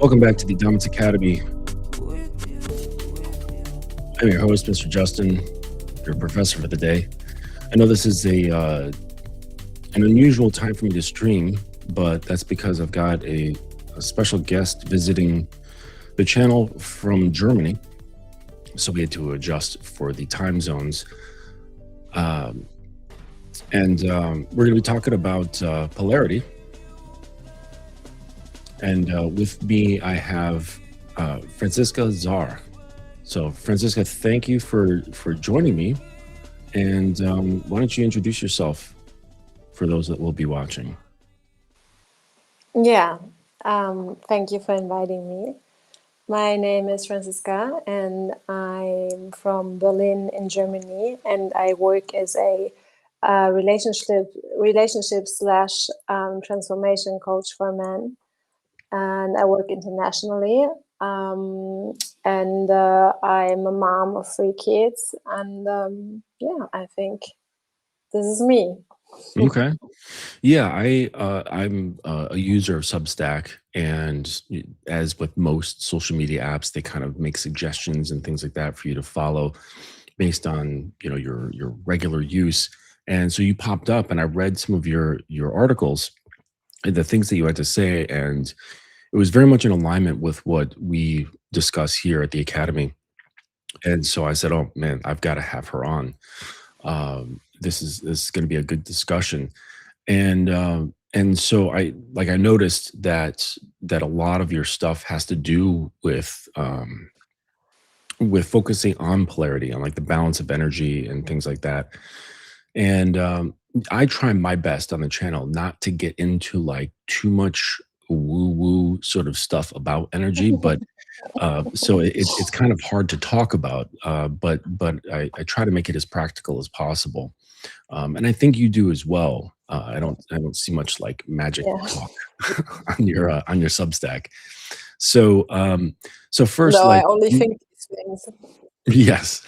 Welcome back to the Dominance Academy. I'm your host, Mr. Justin, your professor for the day. I know this is an unusual time for me to stream, but that's because I've got a special guest visiting the channel from Germany. So we had to adjust for the time zones. We're going to be talking about polarity. And with me, I have Franziska Czar. So Franziska, thank you for joining me. And why don't you introduce yourself for those that will be watching? Yeah, thank you for inviting me. My name is Franziska, and I'm from Berlin in Germany, and I work as a relationship slash transformation coach for men. And I work internationally, and I'm a mom of 3 kids, and yeah, I think this is me. Okay. Yeah, I'm a user of Substack, and as with most social media apps, they kind of make suggestions and things like that for you to follow based on your regular use. And so you popped up, and I read some of your articles and the things that you had to say, and it was very much in alignment with what we discuss here at the Academy. And so I said, "Oh man, I've got to have her on. This is going to be a good discussion." And so I noticed that a lot of your stuff has to do with focusing on polarity, on like the balance of energy and things like that. And I try my best on the channel not to get into like too much woo woo sort of stuff about energy, but so it's kind of hard to talk about, but I try to make it as practical as possible, and I think you do as well. I don't see much like magic Yeah. talk on your Substack. So so first, No, I like only think these things. yes,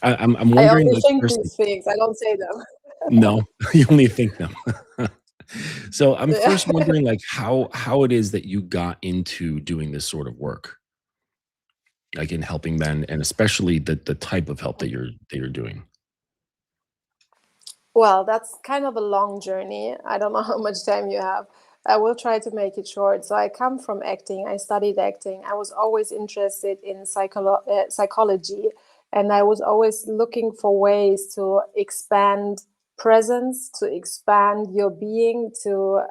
I'm I wondering only like think first. these things. I don't say them. No, you only think them. So I'm Yeah. first wondering like how it is that you got into doing this sort of work, like in helping men, and especially the type of help that you're doing. Well, that's kind of a long journey. I don't know how much time you have. I will try to make it short. So I come from acting. I studied acting. I was always interested in psychology, and I was always looking for ways to expand presence, to expand your being, to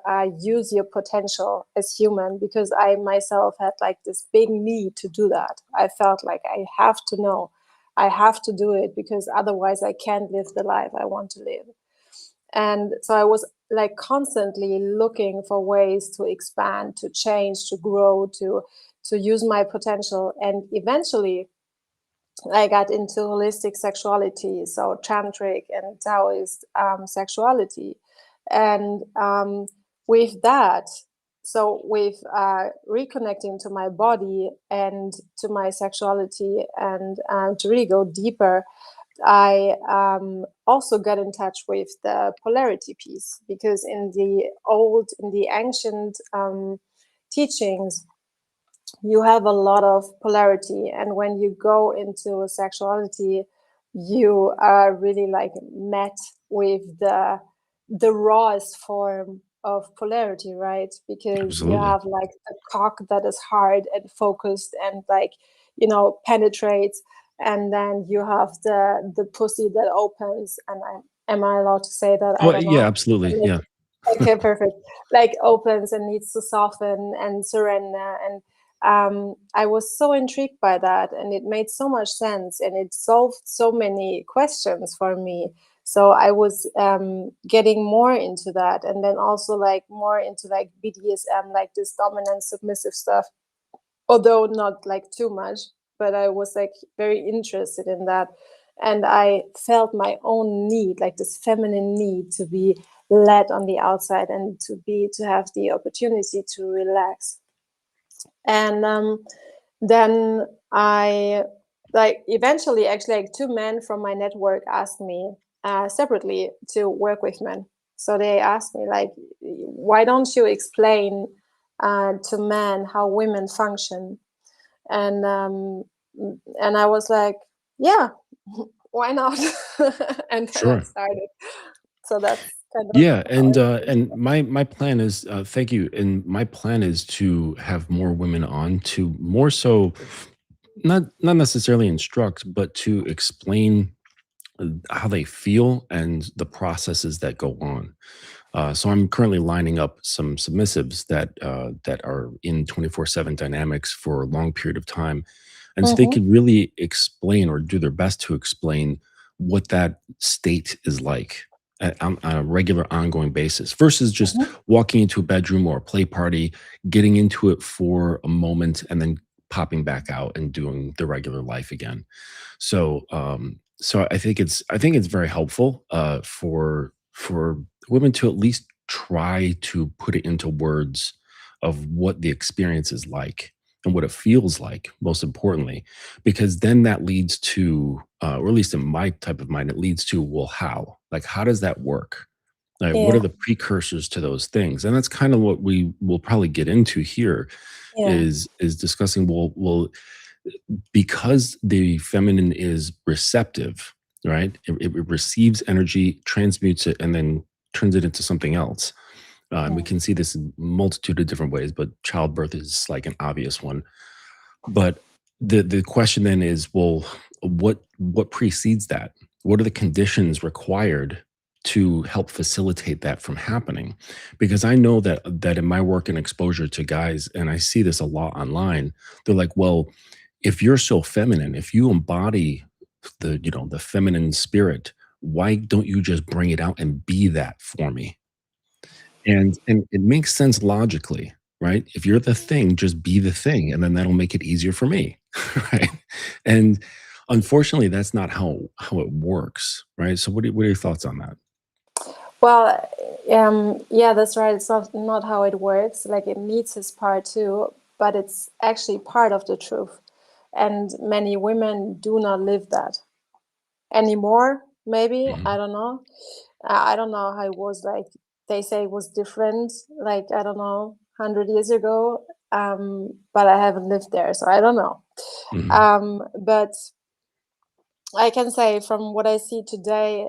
use your potential as human, because I myself had like this big need to do that. I felt like I have to know, I have to do it, because otherwise I can't live the life I want to live. And so I was like constantly looking for ways to expand, to change, to grow, to use my potential. And eventually I got into holistic sexuality, so tantric and Taoist sexuality. And with that, so with reconnecting to my body and to my sexuality, and to really go deeper, I also got in touch with the polarity piece, because in the ancient teachings, you have a lot of polarity. And when you go into sexuality, you are really like met with the rawest form of polarity, right? Because you Absolutely. have like the cock that is hard and focused and like, penetrates, and then you have the pussy that opens. And am I allowed to say that? I Oh don't yeah, know. absolutely. Yeah. Okay, perfect. Like opens and needs to soften and surrender. And I was so intrigued by that, and it made so much sense, and it solved so many questions for me. So I was getting more into that, and then also like more into like BDSM, like this dominant submissive stuff, although not like too much, but I was like very interested in that. And I felt my own need, like this feminine need to be led on the outside, and to have the opportunity to relax. And then I like eventually, actually, like 2 men from my network asked me separately to work with men. So they asked me like, why don't you explain to men how women function, and I was like, yeah, why not? And then I Sure. started. So that's kind of Yeah, how I and started. my plan is, thank you, and my plan is to have more women on to more so not necessarily instruct, but to explain how they feel and the processes that go on. So I'm currently lining up some submissives that are in 24/7 dynamics for a long period of time, and so they Hmm. could really explain or do their best to explain what that state is like on a regular, ongoing basis, versus just Hmm. walking into a bedroom or a play party, getting into it for a moment, and then popping back out and doing the regular life again. So I think it's very helpful for women to at least try to put it into words of what the experience is like and what it feels like, most importantly, because then that leads to, or at least in my type of mind, it leads to, well, how? Like, how does that work? Like, what are Yeah, the precursors to those things? And that's kind of what we will probably get into here yeah, is discussing, well, because the feminine is receptive, right? It receives energy, transmutes it, and then turns it into something else. And we yeah, can see this in multitude of different ways, but childbirth is like an obvious one. But the question then is, well, what precedes that? What are the conditions required to help facilitate that from happening? Because I know that in my work and exposure to guys, and I see this a lot online, they're like, well, if you're so feminine, if you embody the feminine spirit, why don't you just bring it out and be that for me? And it makes sense logically, right? If you're the thing, just be the thing, and then that'll make it easier for me, right? And unfortunately, that's not how it works, right? So what are your thoughts on that? well, yeah, that's right. It's not how it works. Like, it needs its part too, but it's actually part of the truth, and many women do not live that anymore. Maybe, I Mhm, don't know. I don't know how it was. Like, they say it was different, like, I don't know, 100 years ago. But I haven't lived there, so I don't know. mhm, But I can say from what I see today,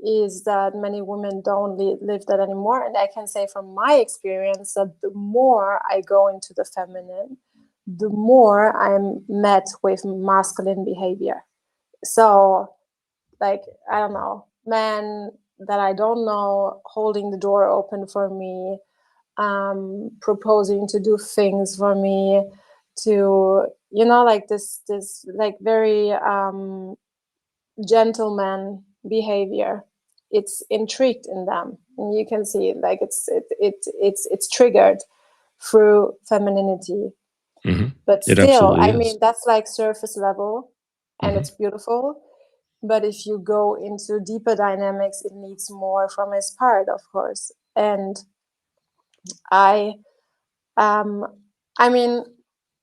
is that many women don't live that anymore. And I can say from my experience that the more I go into the feminine, the more I'm met with masculine behavior. So, like, I don't know, men that I don't know holding the door open for me, proposing to do things for me, to, like, this like very gentleman behavior. It's intrigued in them, and you can see, like, it's triggered through femininity. mhm. But It still, absolutely I is. mean, that's like surface level, and Mhm, it's beautiful. But if you go into deeper dynamics, it needs more from his part, of course. And I, um, I mean,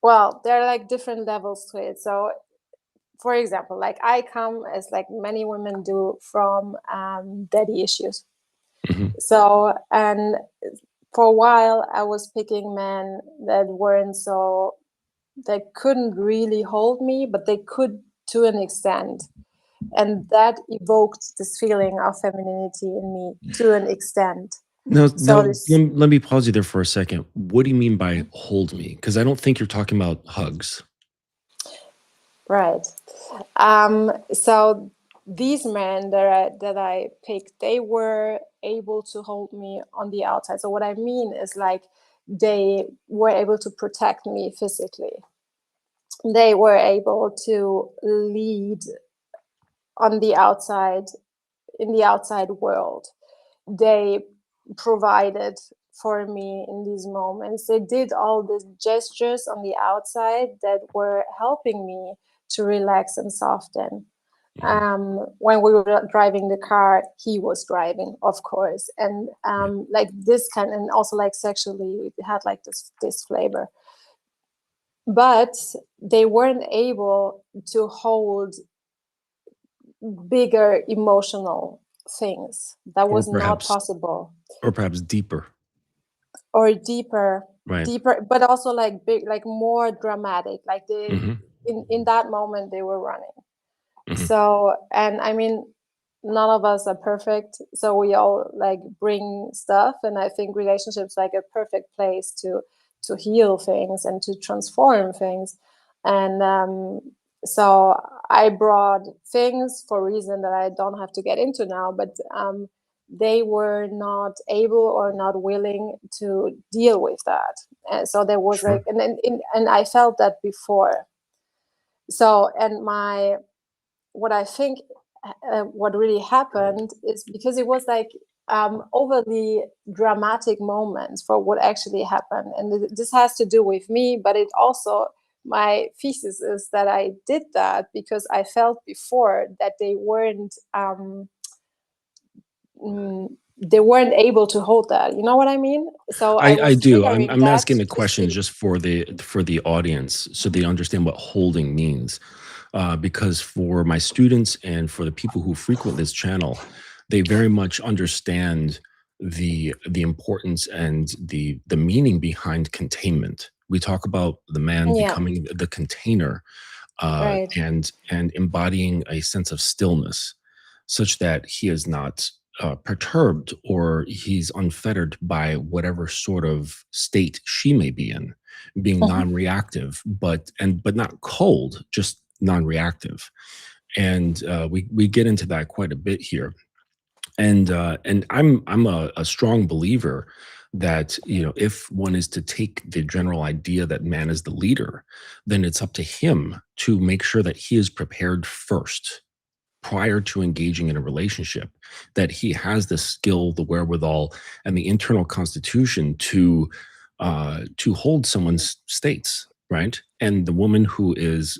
well, there are like different levels to it. So, for example, like, I come, as like many women do, from daddy issues. mhm. So, and for a while, I was picking men that weren't so, they couldn't really hold me, but they could to an extent. And that evoked this feeling of femininity in me to an extent. Now So this, let me pause you there for a second. What do you mean by hold me? Because I don't think you're talking about hugs. right. So these men that I picked, they were able to hold me on the outside. So what I mean is, like, they were able to protect me physically. They were able to lead on the outside, in the outside world. They provided for me in these moments. They did all these gestures on the outside that were helping me to relax and soften. Mhm, When we were driving the car, he was driving, of course, and yeah. like this kind, and also like sexually, it had like this flavor. But they weren't able to hold bigger emotional things. That Or was not perhaps possible. or perhaps deeper. or deeper, Right. but also like big, like more dramatic. Like they Mhm. in that moment they were running. Mhm. So, and I mean, none of us are perfect, so we all like bring stuff, and I think relationships like a perfect place to heal things and to transform things. And so I brought things for a reason that I don't have to get into now, but they were not able or not willing to deal with that. And so there was like, Sure. and I felt that before. So, and my what I think what really happened is because it was like overly dramatic moments for what actually happened, and this has to do with me, but it also, my thesis is that I did that because I felt before that they weren't able to hold that. You know what I mean? So I I was do. triggering I'm that asking the to question see. just for the audience so they understand what holding means. Because for my students and for the people who frequent this channel, they very much understand the importance and the meaning behind containment. We talk about the man Yeah, becoming the container, right. and embodying a sense of stillness, such that he is not perturbed or he's unfettered by whatever sort of state she may be in, being Mhm. non-reactive, but not cold, just non-reactive. And we get into that quite a bit here. And I'm a strong believer that, you know, if one is to take the general idea that man is the leader, then it's up to him to make sure that he is prepared first prior to engaging in a relationship, that he has the skill, the wherewithal, and the internal constitution to hold someone's states, right? And the woman who is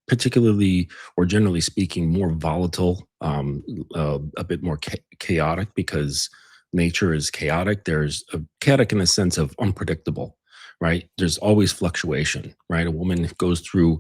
particularly or generally speaking more volatile, a bit more chaotic, because nature is chaotic. There's a chaotic in the sense of unpredictable, right? There's always fluctuation, right? A woman goes through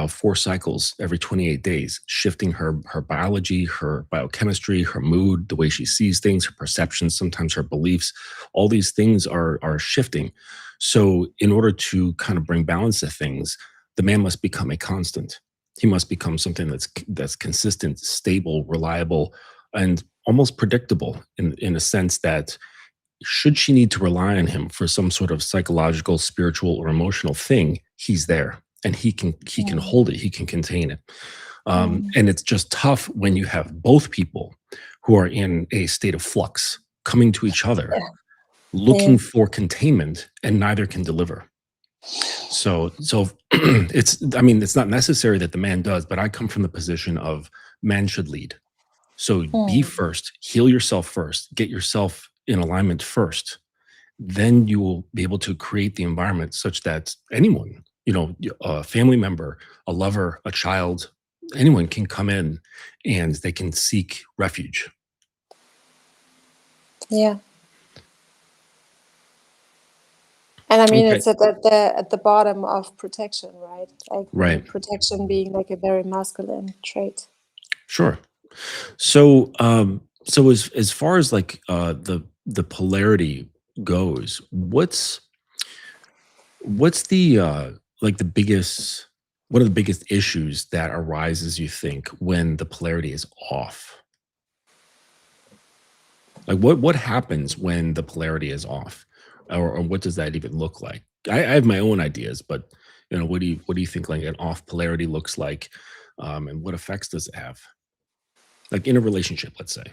4 cycles every 28 days, shifting her biology, her biochemistry, her mood, the way she sees things, her perceptions, sometimes her beliefs. All these things are shifting. So, in order to kind of bring balance to things, the man must become a constant. He must become something that's consistent, stable, reliable, and almost predictable in a sense that should she need to rely on him for some sort of psychological, spiritual, or emotional thing, he's there and he can Mm, hold it, he can contain it. mm, And it's just tough when you have both people who are in a state of flux coming to each other, yeah, yeah. looking for containment, and neither can deliver. So it's, I mean, it's not necessary that the man does, but I come from the position of man should lead. So be Mm, first, heal yourself first, get yourself in alignment first, then you will be able to create the environment such that anyone, you know, a family member, a lover, a child, anyone can come in and they can seek refuge. yeah. And I mean, Okay. it's at the bottom of protection, right? Like Right. protection being like a very masculine trait. Sure. So as far as like the polarity goes, what's the like the biggest, one of the biggest issues that arises, you think, when the polarity is off? Like what happens when the polarity is off, or what does that even look like? I have my own ideas, but you know, what do you think like an off polarity looks like, and what effects does it have, like in a relationship, let's say?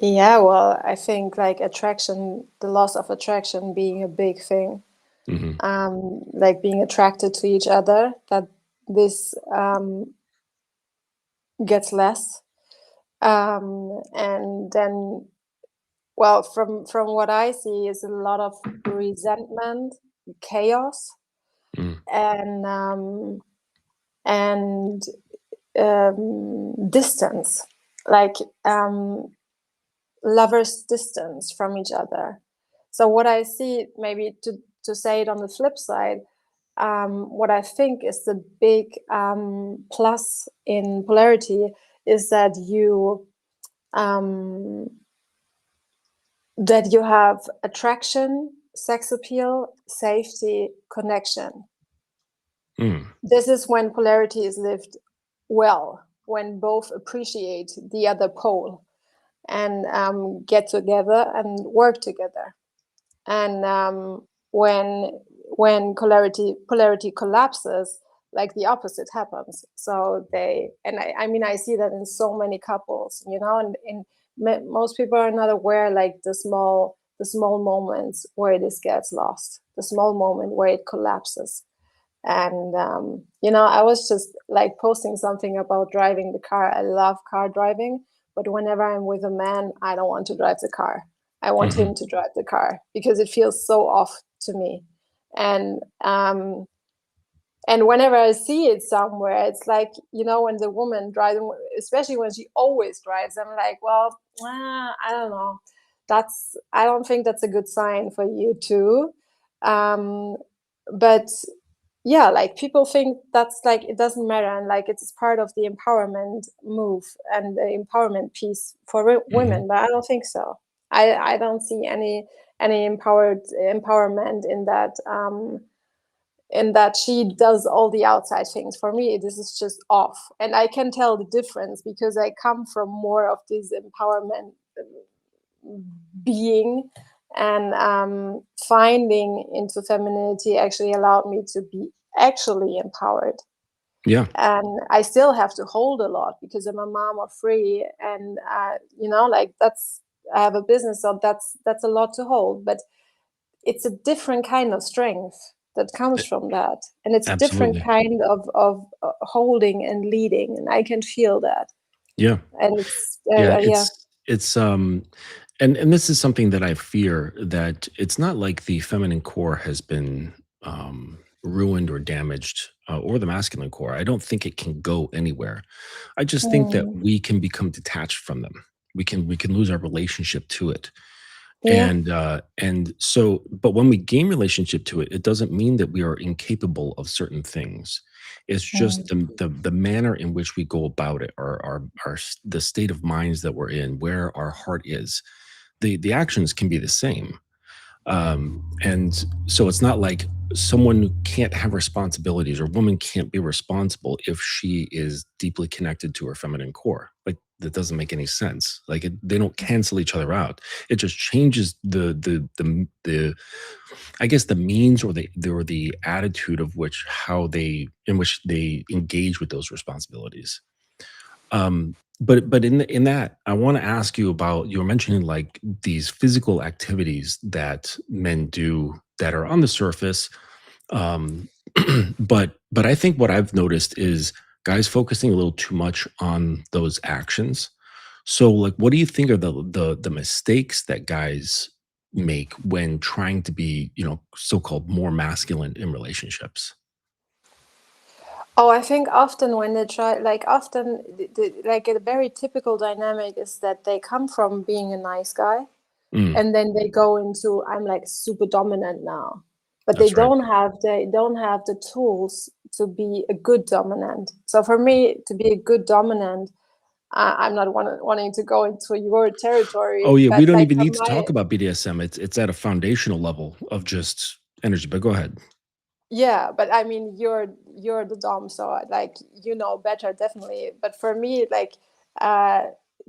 Yeah, well, I think like attraction, the loss of attraction being a big thing, Hmm. like being attracted to each other, that this gets less. And then, well, from what I see, is a lot of resentment, chaos, Mm, and and distance, like lovers distance from each other. So what I see, maybe to say it on the flip side, what I think is the big plus in polarity is that um, that you have attraction, sex appeal, safety, connection. Mm, This is when polarity is lived well, when both appreciate the other pole and get together and work together. And when polarity collapses, like the opposite happens. So they, and I mean, I see that in so many couples, you know, and most people are not aware, like the small moments where this gets lost, the small moment where it collapses. And I was just like posting something about driving the car. I love car driving, but whenever I'm with a man, I don't want to drive the car. I want mhm. him to drive the car because it feels so off to me. And and whenever I see it somewhere, it's like, when the woman drives, especially when she always drives, I'm like, well, I don't know. I don't think that's a good sign for you too. Um, but yeah, like people think that's like it doesn't matter, and like it's part of the empowerment move and the empowerment piece for Mhm. women, but I don't think so. I don't see any empowerment in that she does all the outside things. For me, this is just off, and I can tell the difference because I come from more of this empowerment being, and finding into femininity actually allowed me to be actually empowered. Yeah, And I still have to hold a lot because I'm a mom of three, and like I have a business, so that's a lot to hold. But it's a different kind of strength that a comes from that, and it's a different absolutely. kind of holding and leading, and I can feel that. Yeah. And it's Yeah, yeah. and this is something that I fear, that it's not like the feminine core has been, ruined or damaged, or the masculine core. I don't think it can go anywhere. I just think that Mm, we can become detached from them. We can lose our relationship to it. yeah. And so, but when we gain relationship to it, it doesn't mean that we are incapable of certain things. It's just Mm, the manner in which we go about it, or the state of minds that we're in, where our heart is. The actions can be the same, and so it's not like someone can't have responsibilities, or woman can't be responsible if she is deeply connected to her feminine core. Like, that doesn't make any sense. Like, they don't cancel each other out. It just changes the I guess the means, or the attitude of which how they in which they engage with those responsibilities. But in that, I want to ask you about, you were mentioning like these physical activities that men do that are on the surface. Um, but I think what I've noticed is guys focusing a little too much on those actions. So, like, what do you think are the mistakes that guys make when trying to be, so-called more masculine in relationships? Oh, I think often when they try, like often, like a very typical dynamic is that they come from being a nice guy, Mm, and then they go into I'm like super dominant now, but they that's right. don't have the tools to be a good dominant. So for me to be a good dominant, I'm not wanting to go into your territory, Oh, yeah, we but don't like even from need to my talk about BDSM. It's at a foundational level of just energy, but go ahead. Yeah, but I mean, you're the dom, so like better, definitely. But for me, like uh,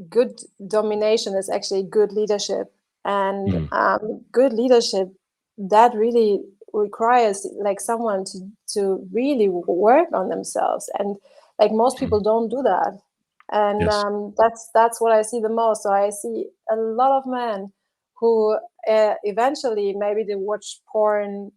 good domination is actually good leadership, and Mm, good leadership that really requires like someone to really work on themselves, and like most mm, people don't do that, and yes. that's what I see the most. So I see a lot of men who eventually maybe they watch porn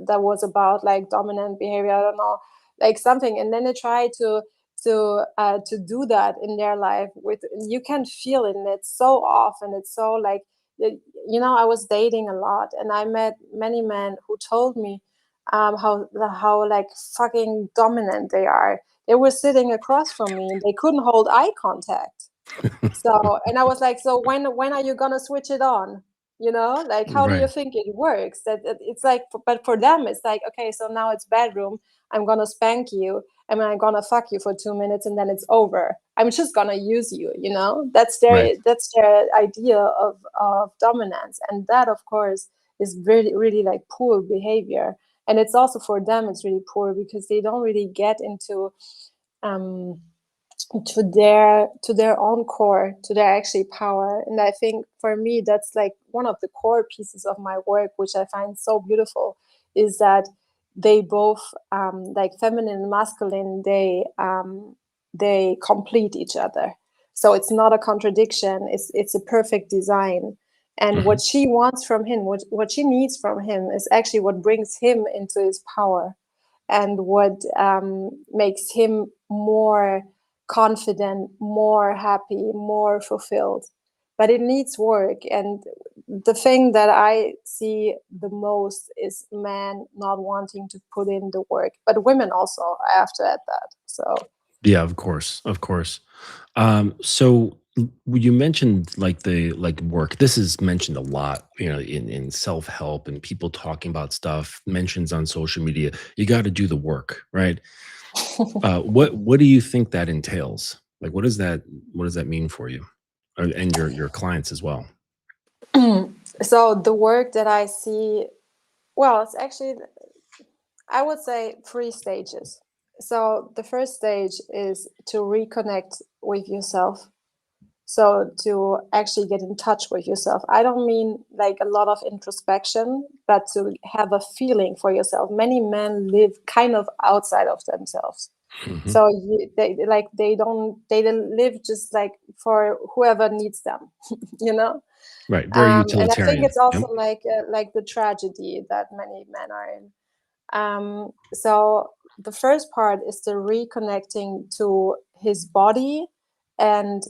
that was about like dominant behavior, I don't know, like something, and then they try to do that in their life. With You can feel it, and it's so off, and it's so like I was dating a lot, and I met many men who told me how like fucking dominant they are. They were sitting across from me and they couldn't hold eye contact. So, and I was like, so when are you gonna switch it on? Like, how do you Right. think it works? That it's like, but for them it's like, okay, so now it's bedroom, I'm gonna spank you, and I'm gonna fuck you for 2 minutes, and then it's over. I'm just gonna use you. That's Right. their idea of dominance, and that, of course, is really, really like poor behavior. And it's also, for them, it's really poor because they don't really get into um, to their own core, to their actually power. And I think for me, that's like one of the core pieces of my work, which I find so beautiful, is that they both, like feminine and masculine, they complete each other. So it's not a contradiction. It's a perfect design. And Hmm. what she wants from him, what she needs from him, is actually what brings him into his power, and what makes him more confident, more happy, more fulfilled. But it needs work. And the thing that I see the most is men not wanting to put in the work, but women also, I have to add that. So, Yeah, of course, of course. So you mentioned like the like work. This is mentioned a lot, in self help and people talking about stuff. Mentions on social media. You got to do the work, right? What do you think that entails? Like, what does that mean for you, and your clients as well? so the work that I see, well, it's actually, I would say, three stages. So the first stage is to reconnect with yourself. So to actually get in touch with yourself. I don't mean like a lot of introspection, but to have a feeling for yourself. Many men live kind of outside of themselves. Hmm. So they don't live just like for whoever needs them, you know. Right. Very And I think utilitarian. it's also Yep. like the tragedy that many men are in. So the first part is the reconnecting to his body and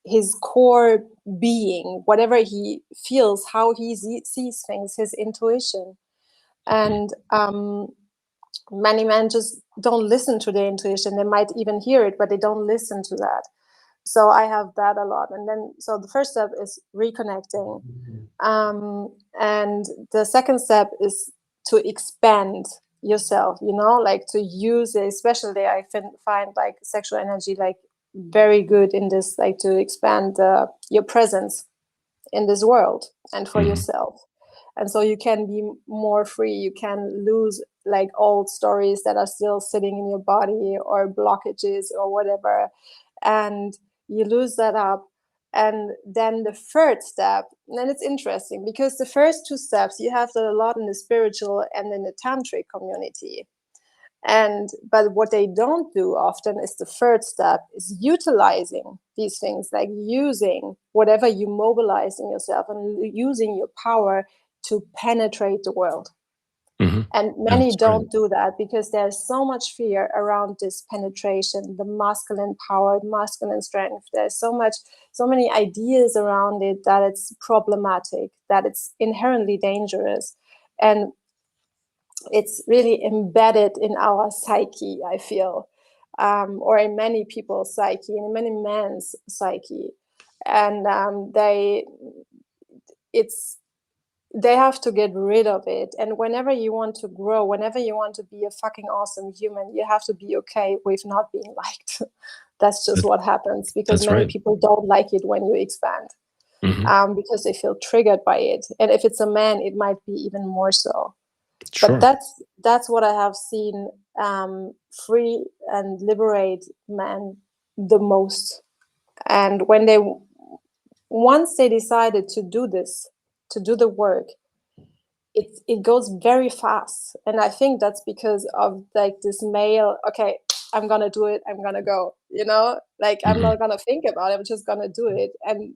his core being, whatever he feels, how he sees things, his intuition. And many men just don't listen to their intuition. They might even hear it, but they don't listen to that. So I have that a lot. And then, so the first step is reconnecting, and the second step is to expand yourself, like to use it. Especially, I find like sexual energy like very good in this, like to expand your presence in this world and for Hmm. yourself. And so you can be more free. You can lose like old stories that are still sitting in your body, or blockages or whatever. And you lose that up. And then the third step, and it's interesting because the first two steps you have that a lot in the spiritual and in the tantric community. And but what they don't do often is the third step, is utilizing these things, like using whatever you mobilize in yourself and using your power to penetrate the world. Hmm. And Yeah, many that's right. don't do that because there's so much fear around this penetration, the masculine power, masculine strength. There's so many ideas around it that it's problematic, that it's inherently dangerous. And it's really embedded in our psyche, I feel, or in many people's psyche, in many men's psyche. And it's they have to get rid of it. And whenever you want to grow, whenever you want to be a fucking awesome human, you have to be okay with not being liked. That's just That, what happens, because that's many right. people don't like it when you expand, Hmm. because they feel triggered by it. And if it's a man, it might be even more so. But Sure. that's what I have seen free and liberate men the most. And when they once they decided to do this, to do the work, it goes very fast. And I think that's because of like this male, okay, I'm gonna do it, I'm gonna go, like I'm Hmm. not gonna think about it, I'm just gonna do it. And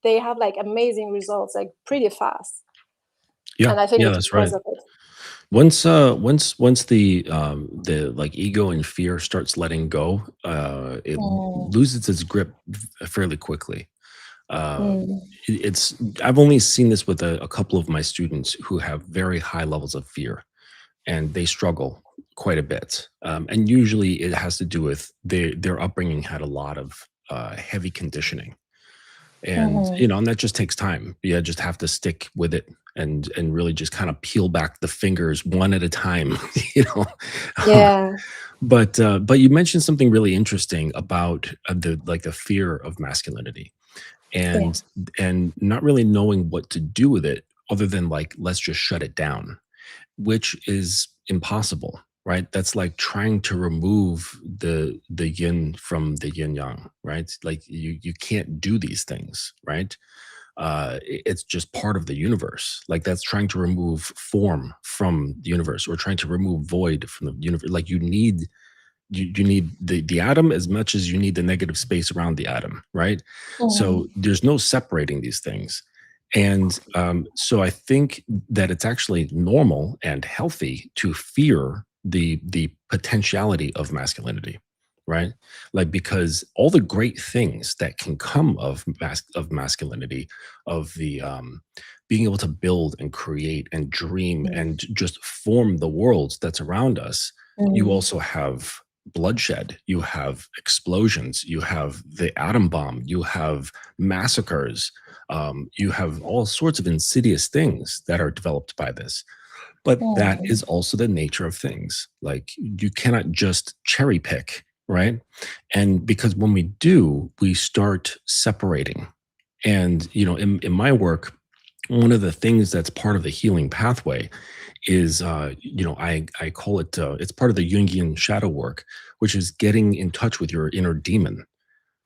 they have like amazing results, like pretty fast. Yeah. And I think Yeah, it's that's because right. of it. Once the like ego and fear starts letting go, it Mm, loses its grip fairly quickly. Uh, mm, it's I've only seen this with a couple of my students who have very high levels of fear, and they struggle quite a bit. And usually, it has to do with their upbringing had a lot of heavy conditioning. And, Hmm. and that just takes time. You just have to stick with it and really just kind of peel back the fingers one at a time, you know. Um, Yeah. but you mentioned something really interesting about the fear of masculinity Yeah. and not really knowing what to do with it other than like let's just shut it down, which is impossible, right? That's like trying to remove the yin from the yin yang, right? Like you can't do these things, right? It's just part of the universe. Like that's trying to remove form from the universe or trying to remove void from the universe. Like you need the atom as much as you need the negative space around the atom, right? Hmm. So there's no separating these things. And so I think that it's actually normal and healthy to fear the potentiality of masculinity, right? Like because all the great things that can come of masculinity, of the being able to build and create and dream and just form the worlds that's around us, you Mm. also have bloodshed, you have explosions, you have the atom bomb, you have massacres, you have all sorts of insidious things that are developed by this. But that Mm. is also the nature of things. Like you cannot just cherry pick, right? And because when we do, we start separating. And in my work, one of the things that's part of the healing pathway is I call it it's part of the Jungian shadow work, which is getting in touch with your inner demon,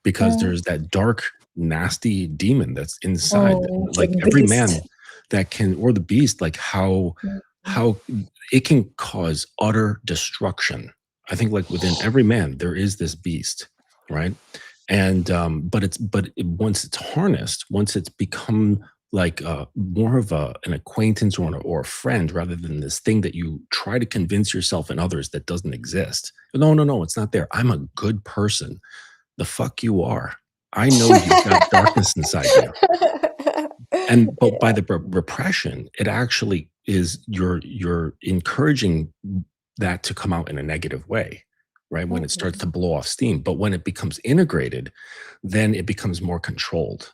because Mm. there's that dark, nasty demon that's inside, Mm. The like every beast. man that can, or the beast, like Mm. how it can cause utter destruction. I think like within every man there is this beast, right? And once it's harnessed, once it's become like more of an acquaintance or a friend rather than this thing that you try to convince yourself and others that doesn't exist. No, no, no, it's not there. I'm a good person. The fuck you are. I know you've got darkness inside you. And but by Yeah. the repression, it actually is you're encouraging that to come out in a negative way, right? When it starts Mhm. to blow off steam. But when it becomes integrated, then it becomes more controlled.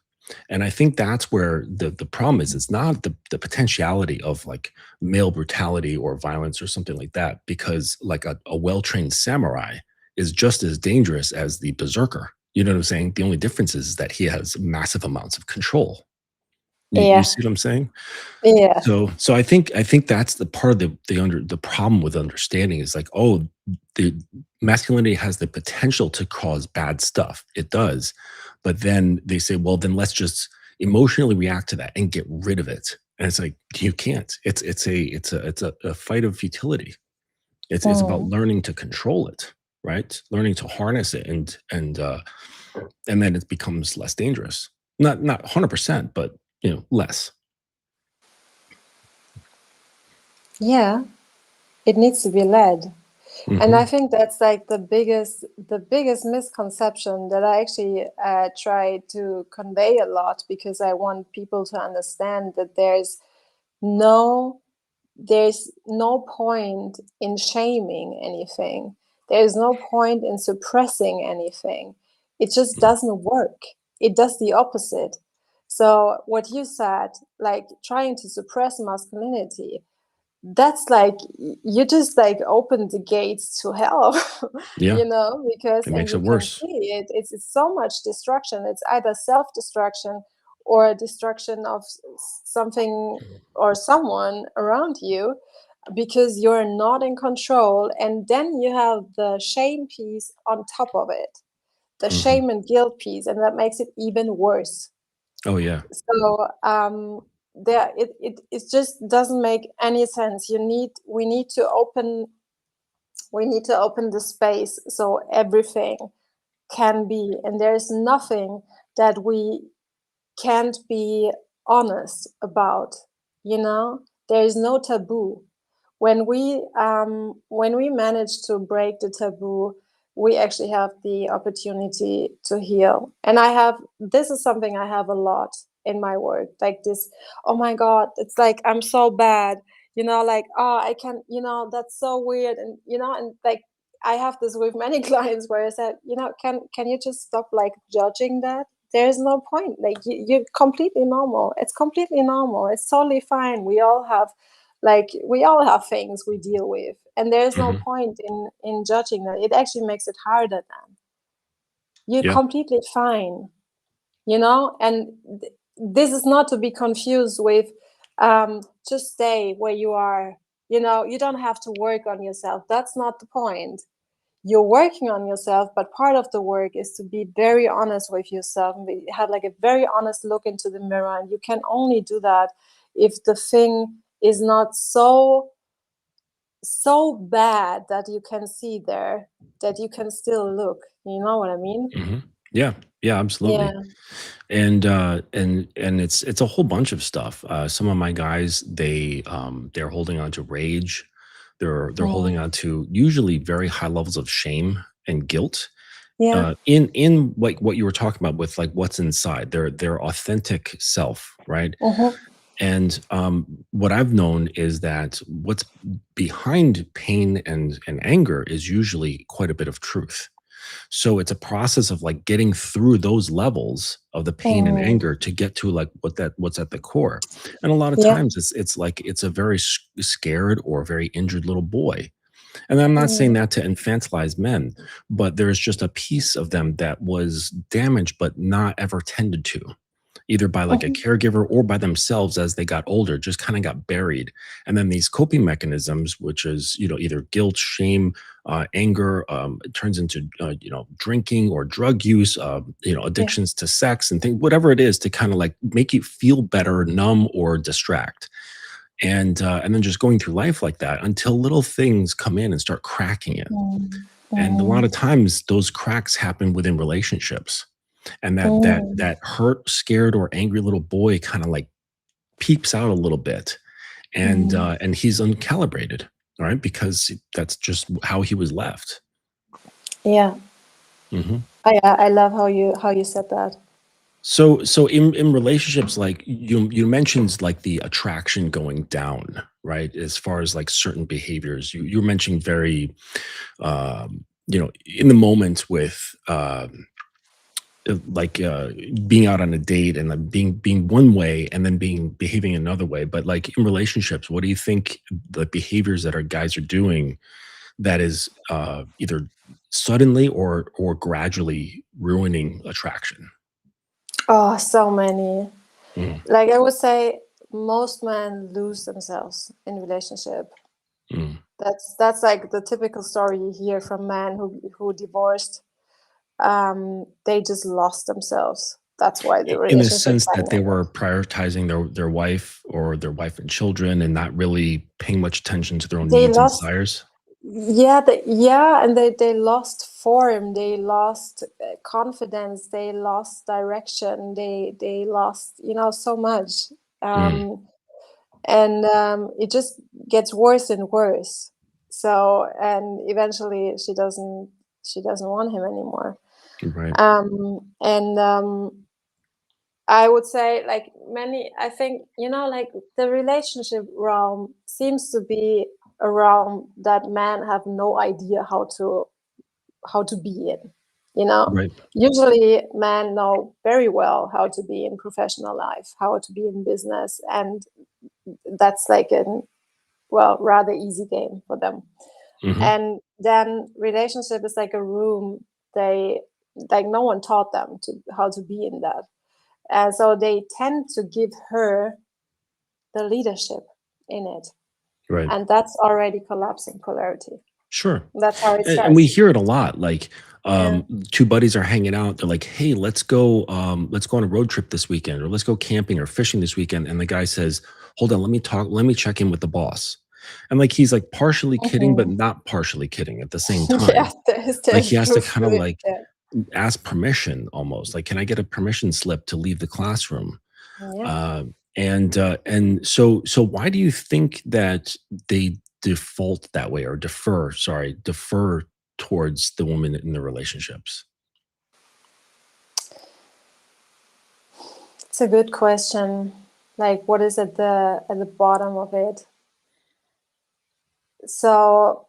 And I think that's where the problem is. It's not the potentiality of like male brutality or violence or something like that, because like a well-trained samurai is just as dangerous as the berserker. You know what I'm saying? The only difference is that he has massive amounts of control. You Yeah. see what I'm saying? Yeah. So I think that's the part of the problem with understanding is like, oh, the masculinity has the potential to cause bad stuff. It does. But then they say, well, then let's just emotionally react to that and get rid of it. And it's like, you can't. It's a fight of futility. It's about Mm. learning to control it, right? Learning to harness it and then it becomes less dangerous. Not 100%, but less. Yeah. It needs to be led. And I Hmm. think that's like the biggest misconception that I actually try to convey a lot, because I want people to understand that no there's no point in shaming anything. There's no point in suppressing anything. It just doesn't work. It does the opposite. So what you said, like trying to suppress masculinity, that's like you just like open the gates to hell. Yeah, Because, it and makes you it can worse. see it, it's so much destruction. It's either self-destruction or destruction of something or someone around you, because you're not in control. And then you have the shame piece on top of it, the Mhm. shame and guilt piece, and that makes it even worse. Oh, yeah. So it just doesn't make any sense. We need to open the space so everything can be, and there's nothing that we can't be honest about. There is no taboo. When we manage to break the taboo, we actually have the opportunity to heal. And this is something I have a lot in my work, like this. Oh my god, it's like I'm so bad, like, oh, I can, that's so weird. And like I have this with many clients where I said, can you just stop like judging that? there's no point. Like you're completely normal. It's completely normal. It's totally fine. We all have things we deal with, and there's no Mhm. point in judging that. It actually makes it harder then. You're Yeah. completely fine, and this is not to be confused with just stay where you are. You don't have to work on yourself. That's not the point. You're working on yourself, but part of the work is to be very honest with yourself and have like a very honest look into the mirror. And you can only do that if the thing is not so bad that you can see there, that you can still look. You know what I mean? Mhm. Yeah. Yeah, absolutely. Yeah. And it's a whole bunch of stuff. Some of my guys, they're holding on to rage. They're holding Mm. on to usually very high levels of shame and guilt. Yeah. In like what you were talking about with like what's inside their authentic self, right? Mhm. And what I've known is that what's behind pain and anger is usually quite a bit of truth. So it's a process of like getting through those levels of the pain and Mm. anger to get to like what's at the core. And a lot of Yeah. times it's like it's a very scared or very injured little boy. And I'm not saying Mm. that to infantilize men, but there's just a piece of them that was damaged but not ever tended to, either by like a Mhm. caregiver or by themselves as they got older, just kind of got buried. And then these coping mechanisms, which is, either guilt, shame, anger, it turns into, drinking or drug use, Yeah. addictions to sex and things, whatever it is to kind of like make you feel better, numb or distract. And then just going through life like that until little things come in and start cracking it. Mm. And a lot Mhm. of times those cracks happen within relationships. And Mm. that hurt, scared, or angry little boy kind of like peeps out a little bit, Mhm. and he's uncalibrated, right? Because that's just how he was left. Yeah. Mhm. I love how you said that. So in relationships, like you mentioned, like the attraction going down, right? As far as like certain behaviors, you're mentioning very, in the moment with like being out on a date and then being one way and then behaving another way. But like in relationships, what do you think the behaviors that our guys are doing that is either suddenly or gradually ruining attraction? Oh, so many. Mm, Like I would say most men lose themselves in relationship. mm. That's like the typical story you hear from men who divorced. They just lost themselves. That's why the In the relationship sense that they dynamic. were prioritizing their wife or their wife and children and not really paying much attention to their own They needs and lost, desires. and they lost form. They lost confidence. They lost direction. They lost so much. Mm, Um, and it just gets worse and worse. So and eventually she doesn't want him anymore. right, And I would say like I think like the relationship realm seems to be a realm that men have no idea how to be in. You know, right, usually men know very well how to be in professional life, how to be in business, and that's like an rather easy game for them. hmm, And then relationship is like a room they like no one taught them to how to be in that. And so they tend to give her the leadership in it. right. And that's already collapsing polarity. Sure. That's how it And we starts. hear it a lot. Like, Yeah. two buddies are hanging out. They're like, "Hey, let's go on a road trip this weekend, or let's go camping or fishing this weekend." And the guy says, "Hold on, let me talk. Let me check in with the boss." And like he's like partially kidding, but Mhm. not partially kidding at the same Yeah, time. there's Like there's he has to truth kind to of it. like Yeah. ask permission almost. Like, can I get a permission slip to leave the classroom? Yeah. Uh, and so why do you think that they default that way or defer towards the woman in the relationships? It's a good question. Like what is at the bottom of it? So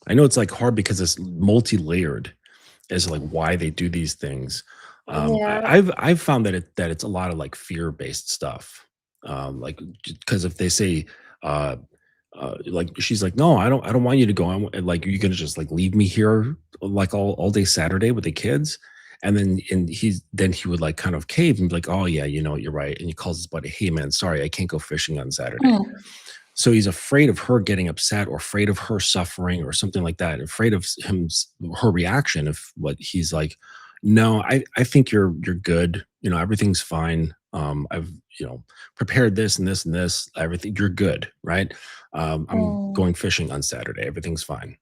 I know it's like hard because it's multi-layered. as like why they do these things. Yeah. I've found that it's a lot of like fear based stuff. Like because if they say like she's like, no, I don't want you to go. Like, are you gonna just like leave me here like all day Saturday with the kids? And then he would like kind of cave and be like, oh yeah, you know, you're right. And he calls his buddy, hey man, sorry, I can't go fishing on Saturday. Mm. So he's afraid of her getting upset or afraid of her suffering or something like that, afraid of her reaction. If what he's like, no, I think you're good. You know, everything's fine. I've, you know, prepared this and this and this. Everything, you're good, right? I'm Mm. going fishing on Saturday. Everything's fine.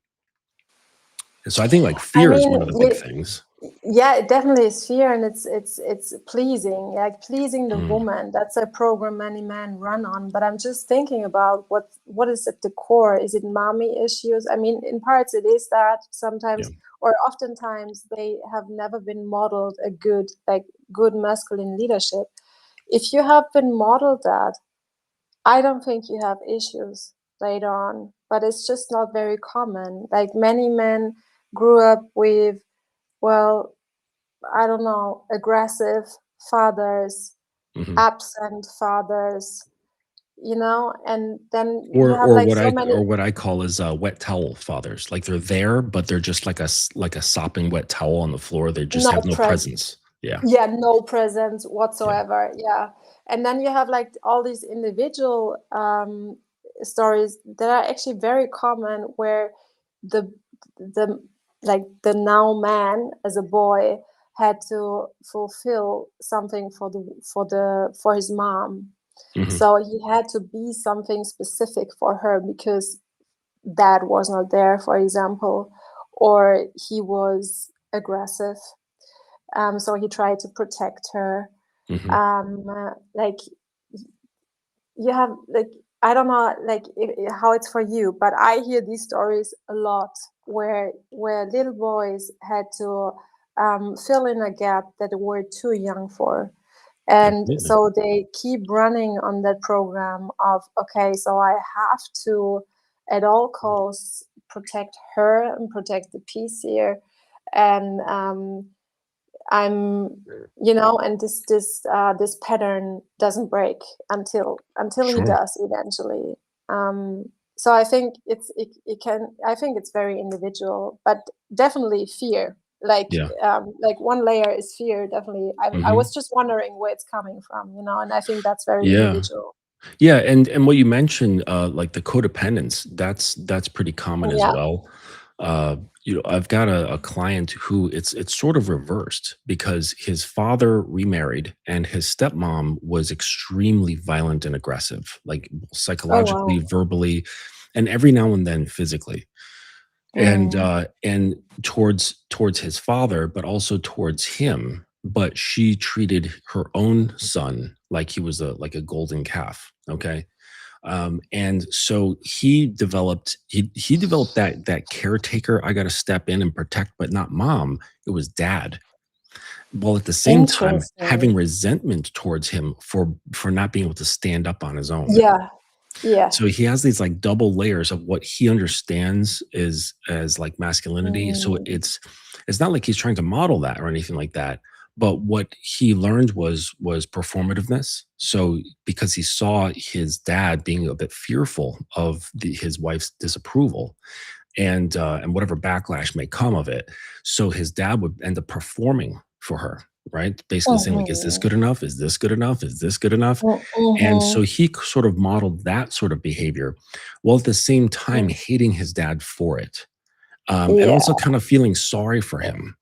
And so I think like I fear is mean, one of the big things. yeah, it definitely is fear, and it's pleasing, like pleasing the Mm, woman. That's a program many men run on. But I'm just thinking about what is at the core. Is it mommy issues? I mean, in parts it is that yeah. sometimes, or oftentimes they have never been modeled a good masculine leadership. If you have been modeled that, I don't think you have issues later on. But it's just not very common. Like many men grew up with, well, I don't know, aggressive fathers, Mhm. absent fathers, and then you have like so many. Or what I call is wet towel fathers. Like they're there, but they're just like like a sopping wet towel on the floor. They just have Not no pres presence. Yeah, Yeah, no presence yeah. whatsoever. Yeah. And then you have like all these individual stories that are actually very common, where the the the now man as a boy had to fulfill something for his mom. Mhm, So he had to be something specific for her because dad was not there, for example, or he was aggressive. So he tried to protect her. mhm. Like you have like, I don't know like how it's for you, but I hear these stories a lot, where little boys had to fill in a gap that they were too young for. And Absolutely. so they keep running on that program of, okay, so I have to at all costs protect her and protect the peace here. And I'm, and this pattern doesn't break until he Sure. does eventually. Um, so I think it can, I think it's very individual, but definitely fear. Yeah. Like one layer is fear, definitely. I Mhm. was just wondering where it's coming from, and I think that's very Yeah. individual. Yeah, and what you mentioned, like the codependence, that's pretty common as Yeah. well. You know, I've got a client who it's sort of reversed because his father remarried and his stepmom was extremely violent and aggressive, like Oh psychologically, wow. verbally, and every now and then physically. Mm. And towards his father, but also towards him. But she treated her own son like he was a golden calf. Okay. And so he developed that caretaker. I got to step in and protect, but not mom. It was dad. While at the same time having Interesting. resentment towards him for not being able to stand up on his own. Yeah. Yeah. So he has these like double layers of what he understands is as like masculinity. So Mm. it's not like he's trying to model that or anything like that. But what he learned was performativeness. So because he saw his dad being a bit fearful of his wife's disapproval, and whatever backlash may come of it. So his dad would end up performing for her, right? Basically saying like, "Is this Mhm. good enough? Is this good enough? Is this good enough?" And so Mhm. sort of modeled that sort of behavior, while at the same time Mm. hating his dad for it, and Yeah, also kind of feeling sorry for him.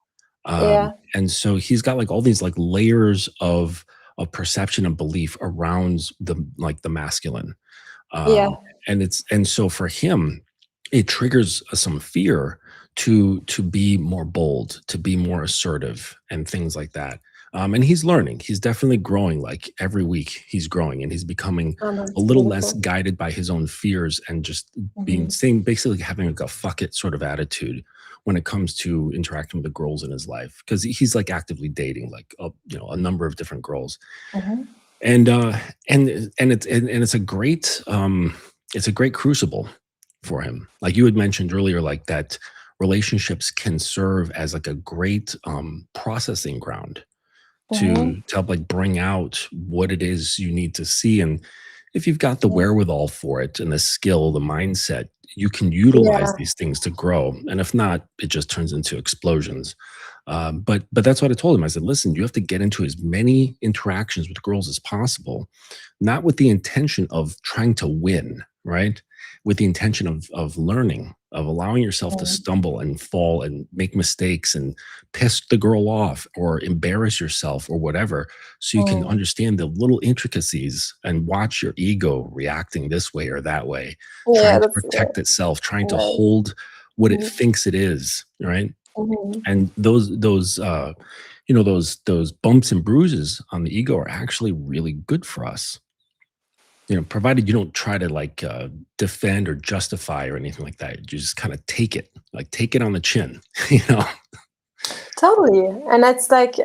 yeah, And so he's got like all these like layers of perception and belief around the masculine. yeah. um, and so for him it triggers some fear to be more bold, to be more assertive and things like that. And he's learning, he's definitely growing, like every week he's growing and he's becoming Oh, a that's little less beautiful. guided by his own fears and just being Mhm. saying basically having like a fuck it sort of attitude when it comes to interacting with the girls in his life, because he's like actively dating like a number of different girls. Mhm. And and it's a great crucible for him. Like you had mentioned earlier, like that relationships can serve as like a great processing ground Mm-hmm. to help like bring out what it is you need to see. And if you've got the wherewithal for it and the skill, the mindset, you can utilize Yeah. these things to grow. And if not, it just turns into explosions. But that's what I told him. I said, listen, you have to get into as many interactions with girls as possible, not with the intention of trying to win, right? With the intention of learning, of allowing yourself to Mm. stumble and fall and make mistakes and piss the girl off or embarrass yourself or whatever, so you can Mm. understand the little intricacies and watch your ego reacting this way or that way, Yeah, trying to that's protect itself, trying to right. hold what it Mm-hmm. thinks it is, right? Mm-hmm. And those bumps and bruises on the ego are actually really good for us, provided you don't try to like defend or justify or anything like that. You just kind of take it on the chin, you know. Totally. And that's like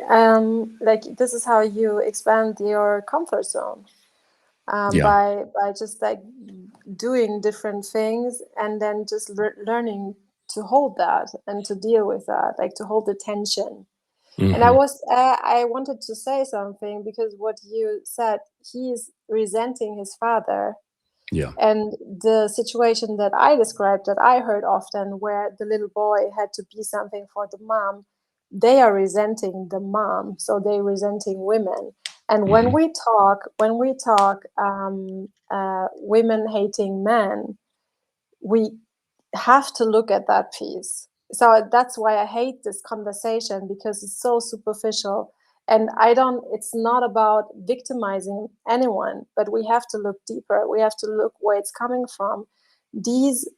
this is how you expand your comfort zone, Yeah. by just like doing different things, and then just learning to hold that and to deal with that, like to hold the tension. And Hmm. I wanted to say something, because what you said, he's resenting his father. Yeah. And the situation that I described, that I heard often, where the little boy had to be something for the mom, they are resenting the mom, so they resenting women. And when Hmm. we talk women hating men, we have to look at that piece. So that's why I hate this conversation, because it's so superficial. And it's not about victimizing anyone, but we have to look deeper. We have to look where it's coming from. These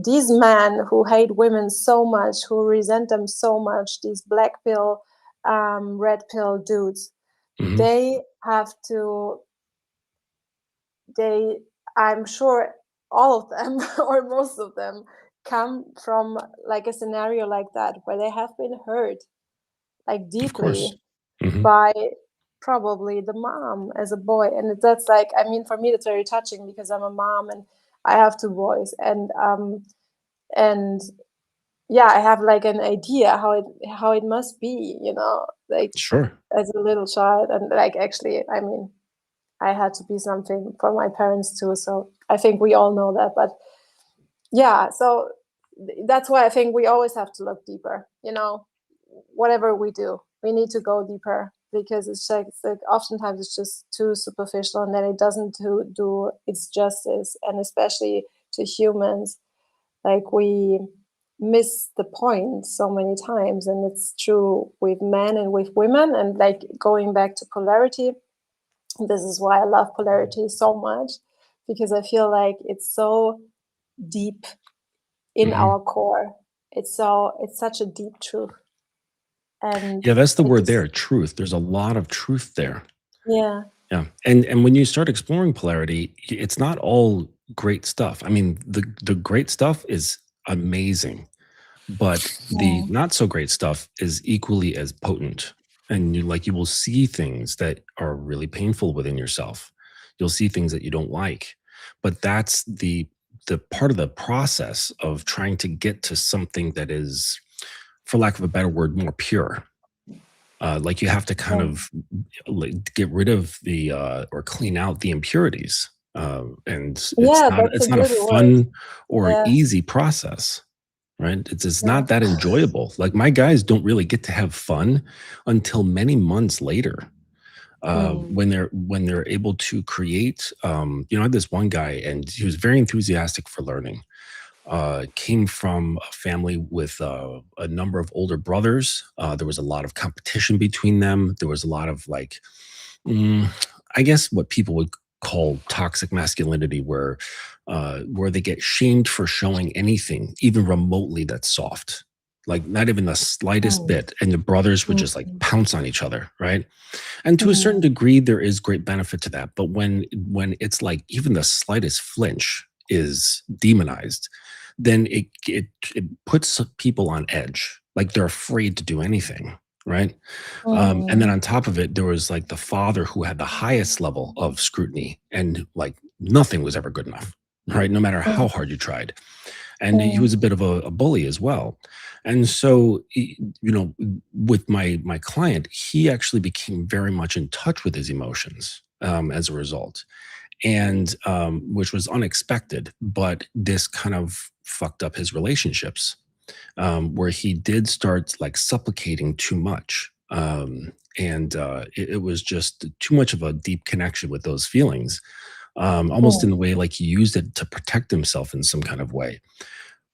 these men who hate women so much, who resent them so much, these black pill, red pill dudes, Hmm. they have to they I'm sure all of them or most of them come from like a scenario like that, where they have been hurt like Of course. deeply Hmm. by probably the mom as a boy. And that's like, I mean, for me that's very touching, because I'm a mom and I have two boys. And yeah, I have like an idea how it must be, like Sure. as a little child. And like, actually, I mean, I had to be something for my parents too. So I think we all know that. But yeah, so that's why I think we always have to look deeper. Whatever we do, we need to go deeper, because it's like oftentimes it's just too superficial, and then it doesn't do its justice, and especially to humans, like we miss the point so many times. And it's true with men and with women. And like going back to polarity, this is why I love polarity so much, because I feel like it's so deep in Hmm. our core. It's such a deep truth, and Yeah, that's the it word just there, truth. There's a lot of truth there. yeah. Yeah. And when you start exploring polarity, it's not all great stuff. I mean, the great stuff is amazing, but the Mm, not so great stuff is equally as potent. And you will see things that are really painful within yourself. You'll see things that you don't like. But that's the part of the process of trying to get to something that is, for lack of a better word, more pure. Like you have to kind yeah. of like, get rid of the or clean out the impurities. And it's Yeah, not that's a it's not a good word. fun or Yeah. easy process, right? It's Yeah. not that enjoyable. Like my guys don't really get to have fun until many months later, Mm, when they're able to create. I had this one guy, and he was very enthusiastic for learning. Came from a family with a number of older brothers. There was a lot of competition between them. There was a lot of like, mm, I guess what people would call toxic masculinity, where they get shamed for showing anything, even remotely that's soft, like not even the slightest mm, bit. And the brothers would just like mm, pounce on each other, right? And to a certain mm, degree, there is great benefit to that. But when it's like even the slightest flinch is demonized, then it puts people on edge, like they're afraid to do anything, right? And then mm, on top of it, there was like the father who had the highest level of scrutiny, and like nothing was ever good enough, right? No matter how mm, hard you tried. and he Mm. was a bit of a bully as well. And so, with my client, he actually became very much in touch with his emotions as a result, and which was unexpected. But this kind of fucked up his relationships, where he did start like supplicating too much. And it was just too much of a deep connection with those feelings, almost in Mm. the way like he used it to protect himself in some kind of way.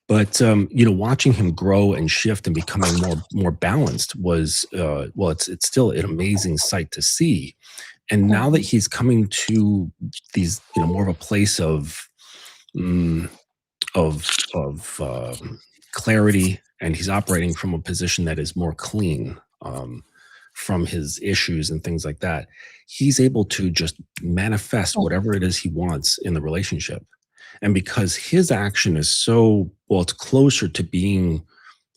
But watching him grow and shift and becoming more balanced was, well, it's still an amazing sight to see. And now that Mhm. he's coming to these, more of a place mm, of clarity, and he's operating from a position that is more clean, from his issues and things like that. He's able to just manifest Mm. whatever it is he wants in the relationship. And because his action is so, well, it's closer to being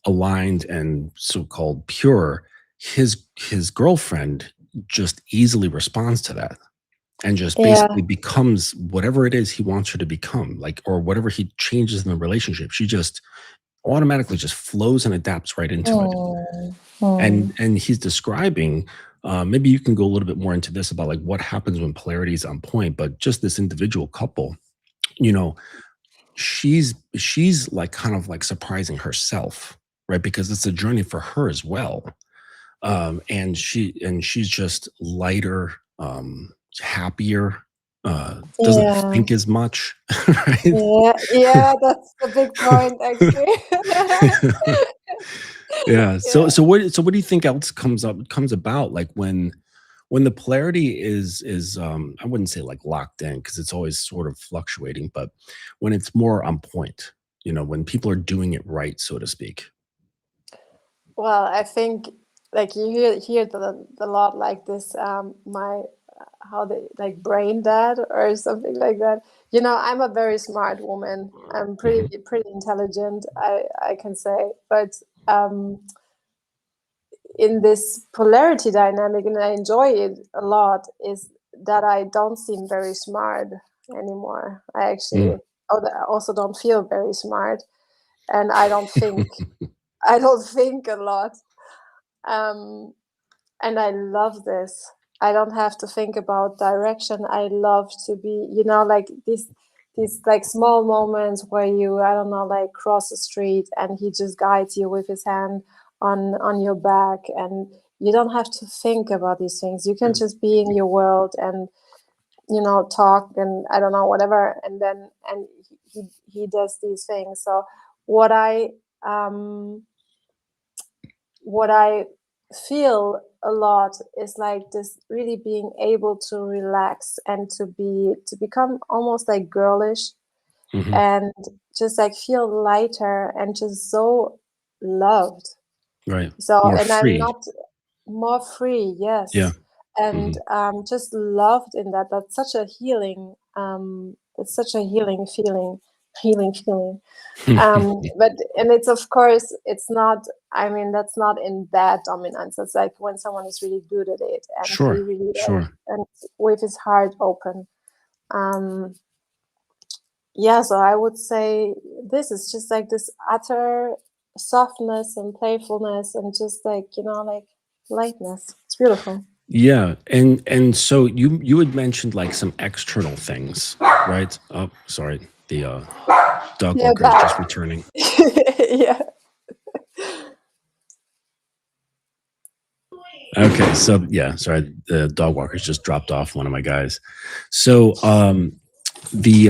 aligned and so-called pure, his girlfriend just easily responds to that and just Yeah. basically becomes whatever it is he wants her to become, like, or whatever he changes in the relationship. She just automatically just flows and adapts right into it. Mm. And he's describing, maybe you can go a little bit more into this about like what happens when polarity is on point, but just this individual couple, you know, she's like kind of like surprising herself, right? Because it's a journey for her as well. And she's just lighter, happier, doesn't Yeah. think as much, right? Yeah, yeah, that's the big point actually. Yeah. Yeah. So what do you think else comes about, like when the polarity is I wouldn't say like locked in, because it's always sort of fluctuating, but when it's more on point, when people are doing it right, so to speak. Well, I think like you hear the lot like this, my how they like brain dead or something like that. I'm a very smart woman. I'm Mhm. pretty intelligent, I can say, but um, in this polarity dynamic, and I enjoy it a lot, is that I don't seem very smart anymore. I Mm. actually also don't feel very smart, and I don't think a lot. Um, and I love this. I don't have to think about direction. I love to be, like these like small moments where you, I don't know, like cross the street and he just guides you with his hand on your back, and you don't have to think about these things. You can just be in your world and talk and I don't know whatever, and then and he does these things. So what I um what I feel a lot is like this really being able to relax and to become almost like girlish Mhm. and just like feel lighter and just so loved. Right. So, More and I'm free. not more free, Yeah. yes, and Mhm. just loved in that. That's such a healing. It's such a healing feeling. But and it's of course it's not. I mean, that's not in bad dominance. It's like when someone is really good at it and he Sure. really like Sure. and with his heart open. Um, yeah, so I would say this is just like this utter softness and playfulness and just like like lightness. It's beautiful. Yeah, and so you had mentioned like some external things, right? Oh, sorry. The dog Yeah, walker is back. just returning. Yeah. Okay, so yeah, sorry, the dog walker's just dropped off one of my guys. So the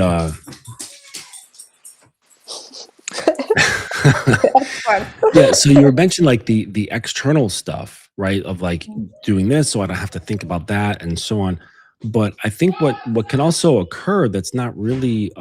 That's fun. yeah, so you were mentioning like the external stuff, right? Of like doing this so I don't have to think about that and so on. But I think what can also occur that's not really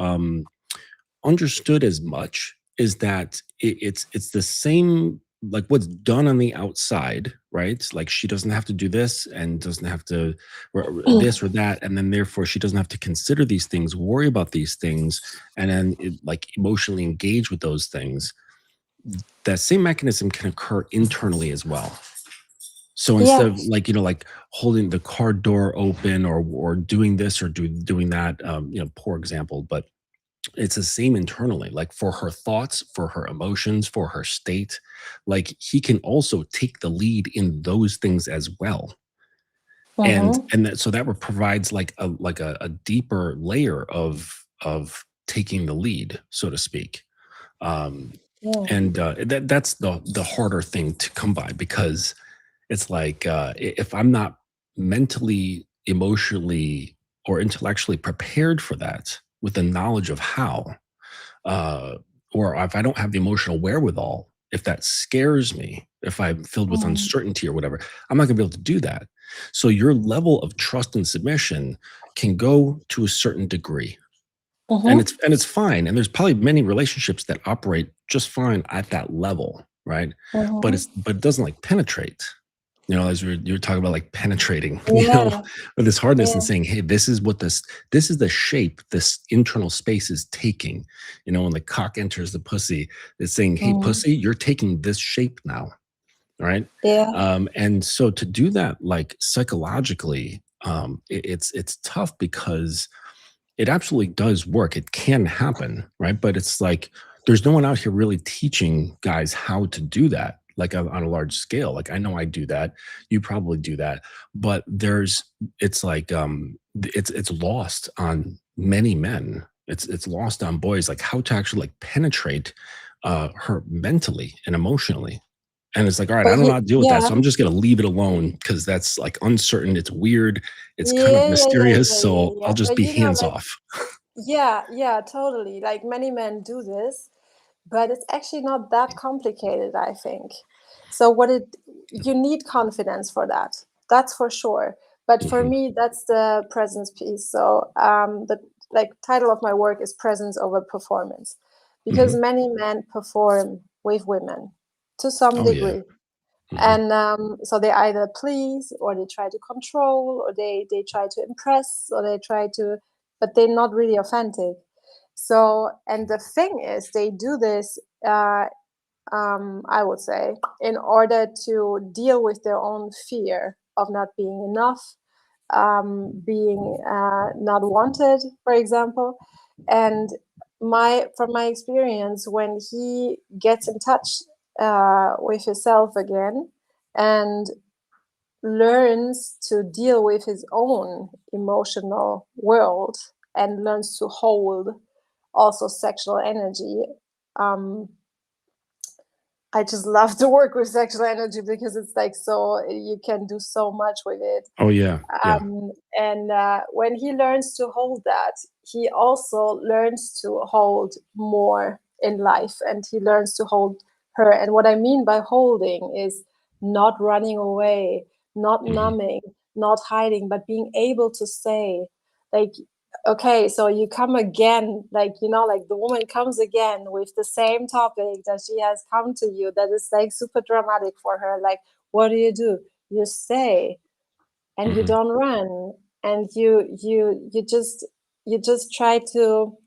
understood as much is that it's the same, like what's done on the outside, right? Like she doesn't have to do this and doesn't have to, or this or that, and then therefore she doesn't have to consider these things, worry about these things, and then like emotionally engage with those things. That same mechanism can occur internally as well. So instead Yeah. of like, like holding the car door open or doing this or doing that, poor example, but it's the same internally, like for her thoughts, for her emotions, for her state. Like he can also take the lead in those things as well. Mm-hmm. And that, so that provides like a deeper layer of taking the lead, so to speak. Um, Yeah. and that's the harder thing to come by, because it's like, if I'm not mentally, emotionally, or intellectually prepared for that with the knowledge of how, uh, or if I don't have the emotional wherewithal, if that scares me, if I'm filled with Mm-hmm. uncertainty or whatever, I'm not gonna be able to do that. So your level of trust and submission can go to a certain degree, and Mm-hmm. it's fine. And there's probably many relationships that operate just fine at that level, right? But it doesn't like penetrate. You know, as you're talking about like penetrating, Yeah. with this hardness and Yeah. saying, hey, this is the shape this internal space is taking. When the cock enters the pussy, it's saying, hey, Mm. pussy, you're taking this shape now, right? Yeah. And so to do that, like psychologically, it's tough, because it absolutely does work. It can happen, right? But it's like there's no one out here really teaching guys how to do that, like on a large scale. Like I know I do that, you probably do that, but it's like it's lost on many men. It's lost on boys, like how to actually like penetrate her mentally and emotionally. And it's like, all right, I But don't know how to deal with that. yeah. So I'm just gonna leave it alone, because that's like uncertain, it's weird, it's kind of Yeah, yeah, yeah, mysterious. yeah, yeah, So yeah. I'll just But be you know, hands like, off. yeah, yeah, totally. Like many men do this, but it's actually not that complicated, I think. So you need confidence for that. That's for sure. But for Mhm. me, that's the presence piece. So the like title of my work is presence over performance, because Mhm. many men perform with women to some Oh, yeah. degree. Mhm. And so they either please, or they try to control, or they try to impress, or they try to, but they're not really authentic. So, and the thing is, they do this, I would say, in order to deal with their own fear of not being enough, being not wanted, for example. And from my experience, when he gets in touch with himself again and learns to deal with his own emotional world and learns to hold also sexual energy. Um, I just love to work with sexual energy because it's like so you can do so much with it. Oh, yeah. Yeah. And when he learns to hold that, he also learns to hold more in life, and he learns to hold her. And what I mean by holding is not running away, not Mhm. numbing, not hiding, but being able to say, like, okay, so you come again, like, like the woman comes again with the same topic that she has come to you, that is like super dramatic for her. Like, what do? You stay, and you Mhm. don't run, and you just try to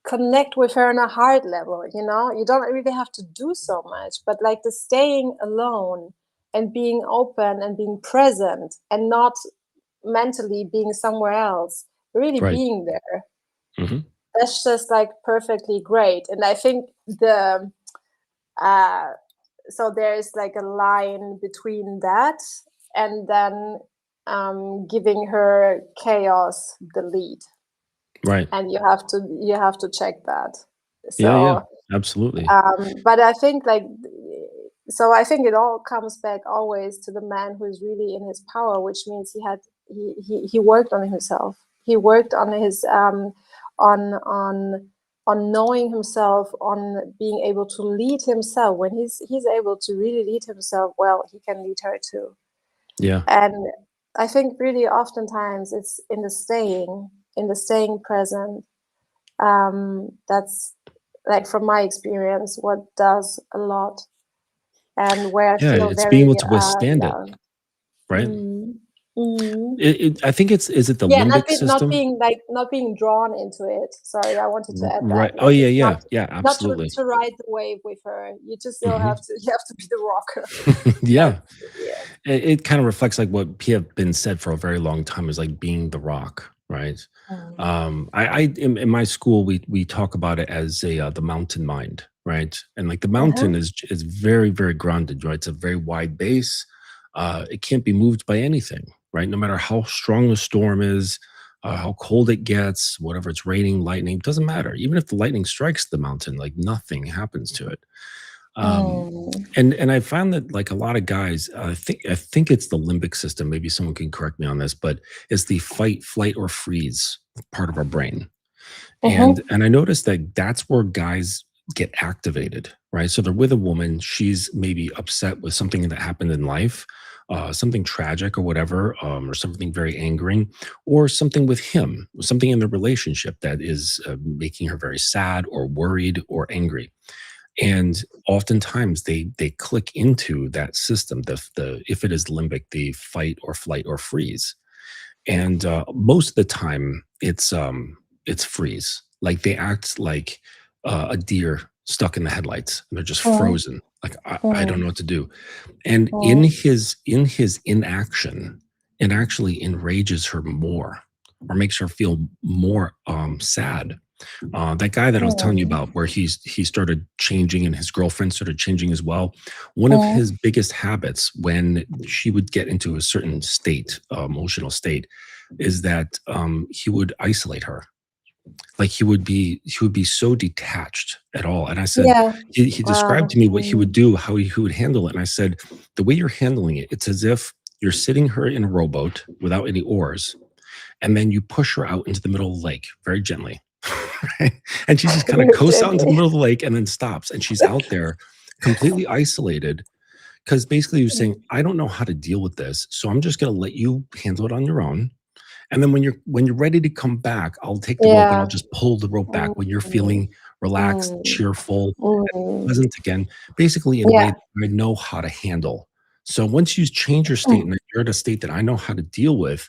connect with her on a heart level. You don't really have to do so much, but like the staying alone and being open and being present and not mentally being somewhere else, really Right. being there, Mhm. that's just like perfectly great. And I think the uh so there's like a line between that and then giving her chaos the lead, Right. and you have to check that. Yeah, yeah. So Absolutely. but I think like, so I think it all comes back always to the man who is really in his power, which means he worked on himself. He worked on his on on on knowing himself, on being able to lead himself. When he's able to really lead himself well, he can lead her too. Yeah. And I think really oftentimes it's in the staying present. That's like from my experience what does a lot, and where I Yeah, feel it's being very able to withstand it, yeah. right? Mm. Mm. I think is it the Yeah, not limbic be, not system? being like not being drawn into it. Sorry, I wanted to add that. Right. Oh, Like yeah, it's not yeah. Yeah, not to, absolutely. to ride the wave with her. You just still have Mhm. to you have to be the rocker. Yeah. That's yeah. It kind of reflects like what have been said for a very long time, is like being the rock. right? Mm. I in my school we talk about it as the mountain mind, right? And like the Uh-huh. mountain is very very grounded, right? It's a very wide base. It can't be moved by anything, right? No matter how strong the storm is, how cold it gets, whatever it's raining, lightning, doesn't matter. Even if the lightning strikes the mountain, like nothing happens to it. Um, Mm. and I found that like a lot of guys, I think it's the limbic system. Maybe someone can correct me on this, but it's the fight, flight, or freeze part of our brain. Mhm. And I noticed that that's where guys get activated, right? So they're with a woman, she's maybe upset with something that happened in life, something tragic or whatever, or something very angering, or something with him, something in the relationship that is making her very sad or worried or angry. And oftentimes they click into that system, the if it is limbic, the fight or flight or freeze. And most of the time it's freeze. Like they act like a deer stuck in the headlights and they're just Mm. frozen. Like I don't know Mm. what to do. And Mm. in his inaction, it actually enrages her more or makes her feel more sad. That guy that I was telling you Mm. about, where he started changing and his girlfriend started changing as well. One of Mm. his biggest habits when she would get into a certain state, emotional state, is that he would isolate her. Like he would be so detached at all. And I said, Yeah. he described Wow. to me what he would Mm. do, how he would handle it. And I said, the way you're handling it, it's as if you're sitting her in a rowboat without any oars, and then you push her out into the middle of the lake very gently. Right? And she just kind of Very coasts out into the gently. middle of the lake and then stops. And she's out there completely isolated because basically you're saying, I don't know how to deal with this. So I'm just going to let you handle it on your own. And then when you're ready to come back, I'll take the rope and I'll Yeah. just pull the rope back when you're Mm. feeling relaxed, Mm. cheerful, Mm. pleasant again, basically in a way Yeah. that I know how to handle. So once you change your state Mm. and you're at a state that I know how to deal with,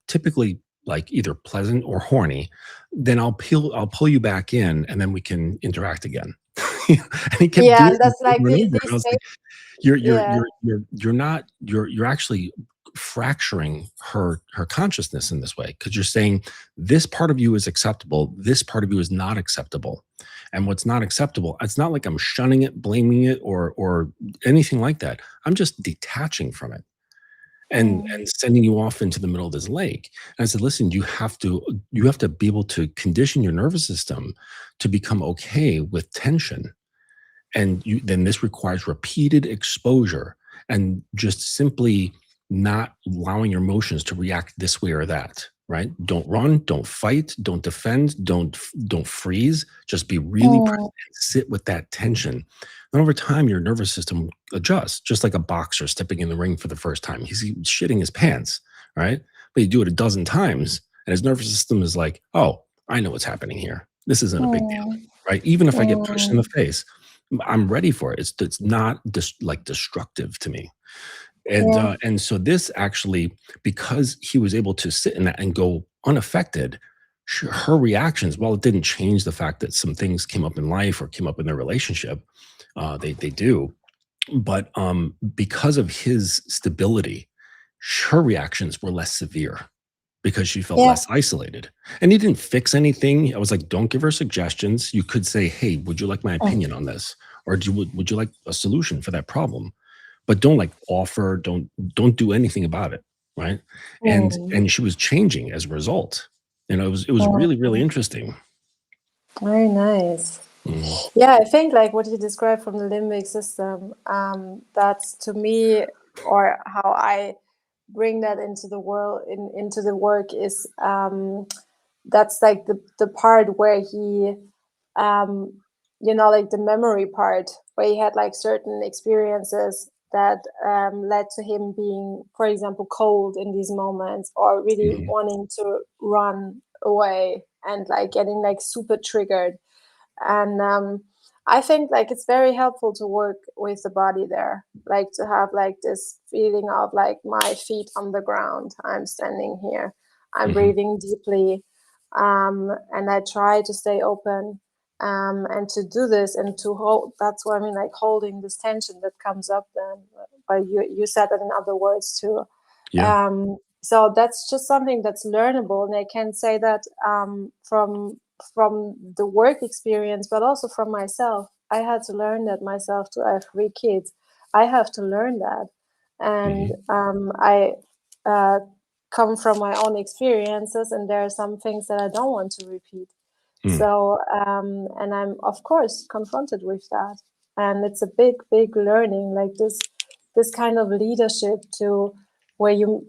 typically like either pleasant or horny, then I'll pull you back in and then we can interact again. And he kept Yeah, doing and it that's like over and the over. And I these was things. like, you're Yeah. you're you're you're not you're actually fracturing her consciousness in this way because you're saying this part of you is acceptable, this part of you is not acceptable. And what's not acceptable, it's not like I'm shunning it, blaming it, or anything like that. I'm just detaching from it and Mm. sending you off into the middle of this lake. And I said, listen, you have to be able to condition your nervous system to become okay with tension. And then this requires repeated exposure and just simply not allowing your emotions to react this way or that, right? Don't run, don't fight, don't defend, don't freeze. Just be really present Mm. and sit with that tension. And over time your nervous system adjusts, just like a boxer stepping in the ring for the first time. He's shitting his pants, right? But you do it a dozen times and his nervous system is like, oh, I know what's happening here, this isn't a big deal, Mm. right? Even if I get pushed in the Mm. face, I'm ready for it. It's not like destructive to me. Yeah. And so this actually, because he was able to sit in that and go unaffected, her reactions, while it didn't change the fact that some things came up in life or came up in their relationship, they do. But because of his stability, her reactions were less severe because she felt Yeah. less isolated. And he didn't fix anything. I was like, don't give her suggestions. You could say, hey, would you like my Mm. opinion on this? Or would you like a solution for that problem? But don't like offer, don't do anything about it. Right. Mm. And she was changing as a result. And it was Mm. really, really interesting. Very nice. Mhm. Yeah, I think like what you described from the limbic system, that's to me, or how I bring that into the world, into the work is, that's like the part where he, um, like the memory part where he had like certain experiences that led to him being, for example, cold in these moments, or really Mhm. wanting to run away and like getting like super triggered. And I think like it's very helpful to work with the body there, like to have like this feeling of like my feet on the ground, I'm standing here, I'm Mhm. breathing deeply, and I try to stay open, and to do this and to hold. That's what I mean, like holding this tension that comes up then. But you said that in other words too. Yeah. So that's just something that's learnable, and I can say that from the work experience, but also from myself. I had to learn that myself to have 3 kids. I have to learn that, and Mhm. I uh, come from my own experiences, and there are some things that I don't want to repeat. Mm. So, and I'm of course confronted with that, and it's a big, big learning, like this kind of leadership to where you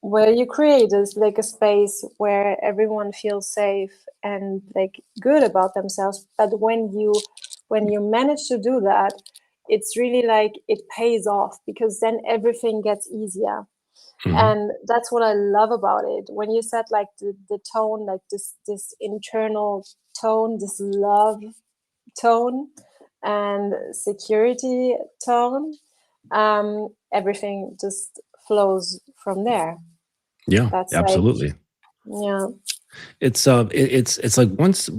where you create is like a space where everyone feels safe and like good about themselves. But when you manage to do that, it's really like it pays off, because then everything gets easier. Mhm. And that's what I love about it. When you said like the tone, like this internal tone, this love tone and security tone, everything just flows from there. Yeah, That's like, absolutely. yeah. It's like once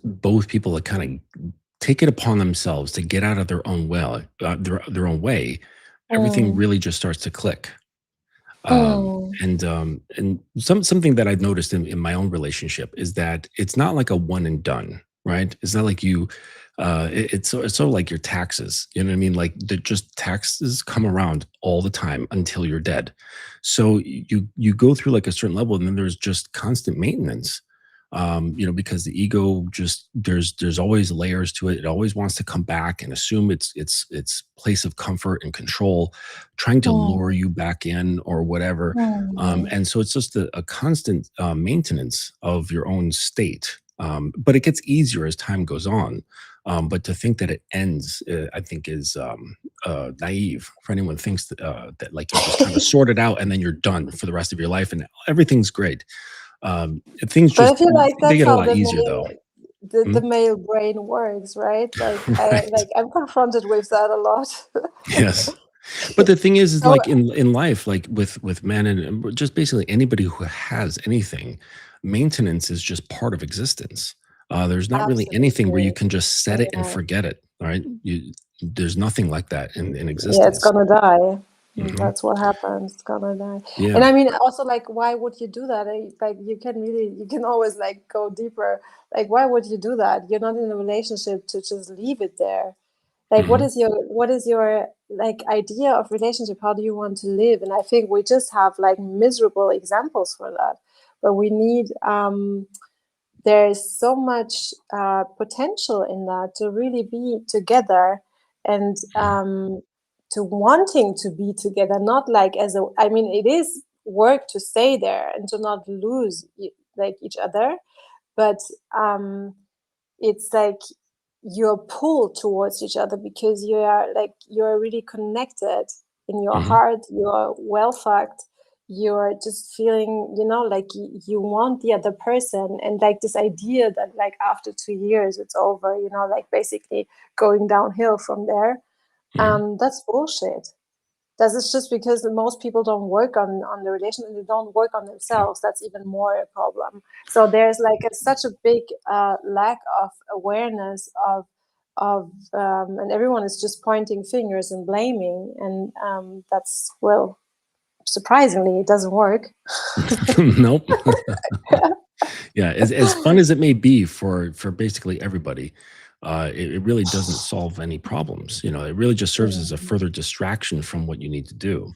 both people kind of take it upon themselves to get out of their own their own way, everything Mm, really just starts to click. mm, And something that I've noticed in my own relationship is that it's not like a one and done, right? It's not like it's sort of like your taxes. You know what I mean? Like the just taxes come around all the time until you're dead. So you go through like a certain level, and then there's just constant maintenance. Because the ego just there's always layers to it. It always wants to come back and assume its place of comfort and control, trying to lure mm, you back in or whatever. mm, And so it's just a constant maintenance of your own state. But it gets easier as time goes on. But to think that it ends, I think, is naive for anyone who thinks that like you just kind of mm. sort it out and then you're done for the rest of your life and everything's great. Things But I just feel like they that's get a how lot easier though. the Mhm. male brain works, right? Right. I'm confronted with that a lot. Yes. But the thing is So like in life, like with men and just basically anybody who has anything, maintenance is just part of existence. There's not really anything where you absolutely, can just set it and yeah. forget it, right? There's nothing like that in Yeah, it's existence. gonna die. Mhm. That's what happens. It's gonna die. And Yeah. I mean, also, like, why would you do that? Like, you can always like go deeper. Like, why would you do that? You're not in a relationship to just leave it there. Like, Mhm. what is your like idea of relationship? How do you want to live? And I think we just have like miserable examples for that. But we need there's so much potential in that to really be together, and Mhm. to wanting to be together, not like as a, I mean, it is work to stay there and to not lose like each other, but um, it's like you're pulled towards each other because you're really connected in your Mhm. heart, you're well fucked, you're just feeling, like you want the other person, and like this idea that like after 2 years it's over, like basically going downhill from there. Mhm. That's bullshit. That is just because most people don't work on the relation, and they don't work on Yeah. themselves. That's even more a problem. So there's like such a big lack of awareness and everyone is just pointing fingers and blaming, and that's, well, surprisingly, it doesn't work. Nope. Yeah, as fun as it may be for basically everybody, it really doesn't solve any problems. It really just serves as a Mm, further distraction from what you need to do.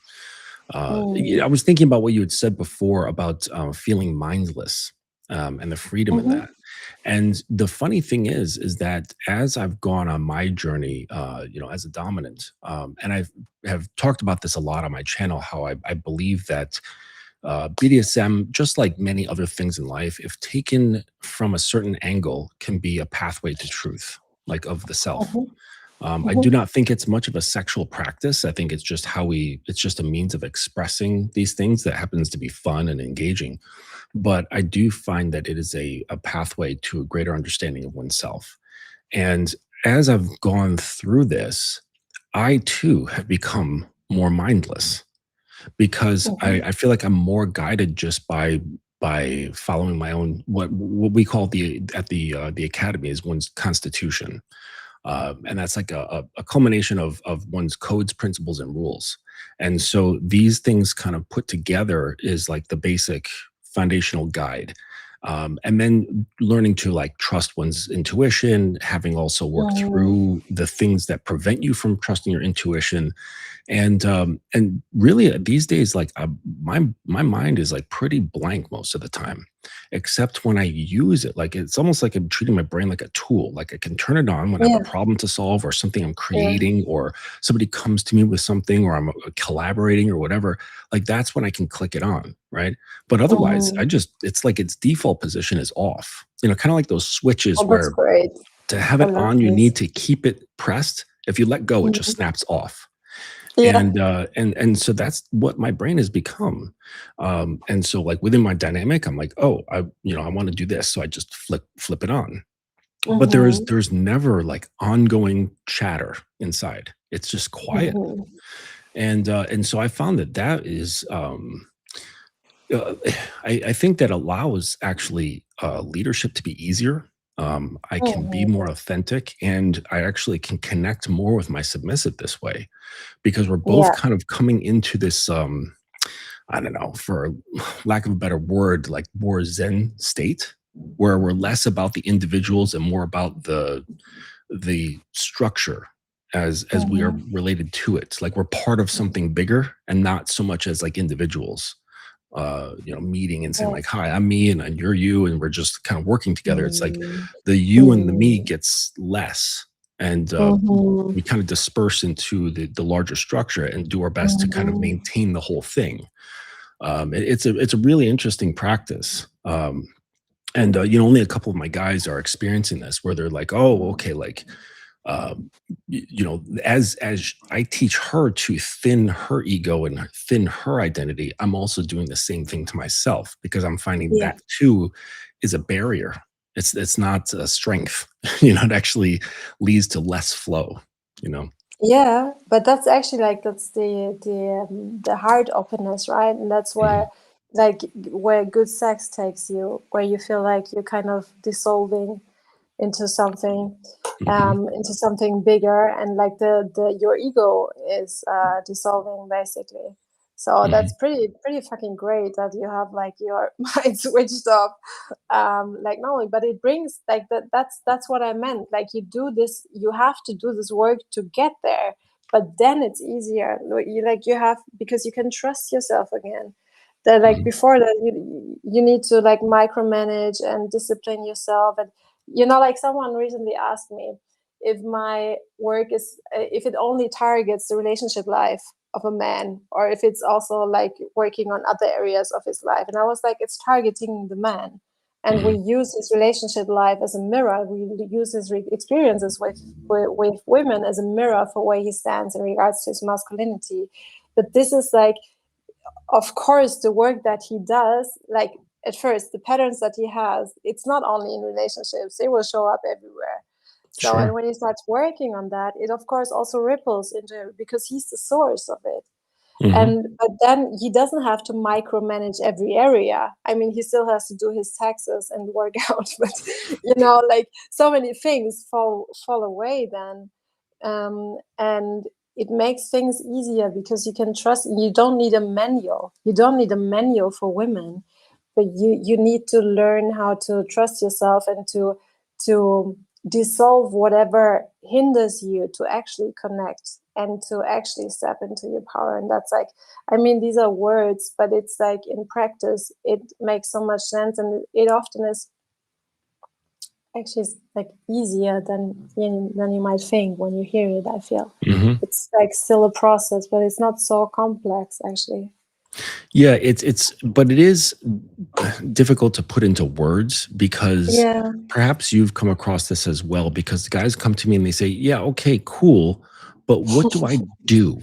mm, I was thinking about what you had said before about feeling mindless, and the freedom in mhm, that. And the funny thing is that as I've gone on my journey, as a dominant, and have talked about this a lot on my channel, how I believe that BDSM, just like many other things in life, if taken from a certain angle, can be a pathway to truth, like of the self. mhm, I mhm, do not think it's much of a sexual practice. I think it's just a means of expressing these things that happens to be fun and engaging. But I do find that it is a pathway to a greater understanding of oneself. And as I've gone through this, I too have become more mindless because mhm, I feel like I'm more guided just by following my own what we call the academy is one's constitution, and that's like a culmination of one's codes, principles, and rules. And so these things kind of put together is like the basic foundational guide. And then learning to like trust one's intuition, having also worked Mhm. through the things that prevent you from trusting your intuition, and really these days, like my mind is like pretty blank most of the time, except when I use it. Like it's almost like I'm treating my brain like a tool. Like I can turn it on when I have a Yeah, problem to solve, or something I'm yeah. creating, or somebody comes to me with something, or I'm collaborating or whatever. Like that's when I can click it on, right? But otherwise, I Mhm. just it's like its default position is off. Kind of like those switches Oh, that's where great. to have I it love on, you this. need to keep it pressed. If you let go, it just Mhm. snaps off. Yeah. And so that's what my brain has become. And so like within my dynamic, I'm like, oh, I want to do this, so I just flip it on. But Mhm. there's never like ongoing chatter inside. It's just quiet. Mhm. And so I found that that is uh, I think that allows actually leadership to be easier. I can be more Mhm. authentic, and I actually can connect more with my submissive this way, because we're both Yeah. kind of coming into this I don't know, for lack of a better word, like more zen state, where we're less about the individuals and more about the structure as we are Mhm. related to it. Like we're part of something bigger, and not so much as like individuals meeting and saying Yeah. like, hi, I'm me, and you're you, and we're just kind of working together. It's like Mm. the you and the me Mm. gets less, and Mhm. we kind of disperse into the larger structure and do our best to kind of Mhm. maintain the whole thing. It's a really interesting practice. And only a couple of my guys are experiencing this, where they're like, oh, okay, like as I teach her to thin her ego and thin her identity, I'm also doing the same thing to myself, because I'm finding Yeah. that too is a barrier. It's not a strength. It actually leads to less flow. you know Yeah, but that's actually like that's the heart openness, right? And that's where Mhm, like where good sex takes you, where you feel like you're kind of dissolving into something mhm, into something bigger, and like the your ego is dissolving basically. So mhm, that's pretty fucking great that you have like your mind switched off. Like not only, but it brings like that's what I meant. Like you do this, you have to do this work to get there, but then it's easier. You have, because you can trust yourself again. That like mhm, before that you need to like micromanage and discipline yourself. And like someone recently asked me if my work is if it only targets the relationship life of a man, or if it's also like working on other areas of his life. And I was like, it's targeting the man. And we mhm, use his relationship life as a mirror. We use his experiences with women as a mirror for where he stands in regards to his masculinity. But this is like, of course, the work that he does, like at first the patterns that he has, it's not only in relationships, they will show up everywhere. So, and sure. when he starts working on that, it of course also ripples into, because he's the source of it. Mhm, And but then he doesn't have to micromanage every area. I mean, he still has to do his taxes and work out, but like so many things fall away then. And it makes things easier because you can trust. You don't need a manual. You don't need a manual for women, but you need to learn how to trust yourself and to dissolve whatever hinders you to actually connect and to actually step into your power. And that's like, I mean, these are words, but it's like in practice it makes so much sense, and it often is actually like easier than you might think when you hear it. I feel mhm. it's like still a process, but it's not so complex actually. Yeah, but it is difficult to put into words, because Yeah. perhaps you've come across this as well, because the guys come to me and they say, "Yeah, okay, cool, but what do I do?"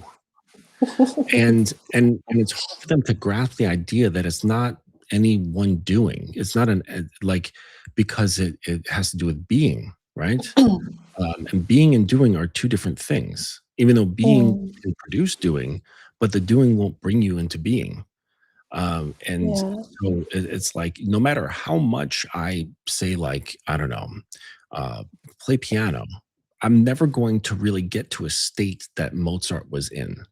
And it's hard for them to grasp the idea that it's not any one doing. It's not like, because it has to do with being, right? And being and doing are two different things. Even though being Mm, can produce doing, but the doing won't bring you into being. And yeah. so it's like, no matter how much I say, like, I don't know, uh, play piano, I'm never going to really get to a state that Mozart was in.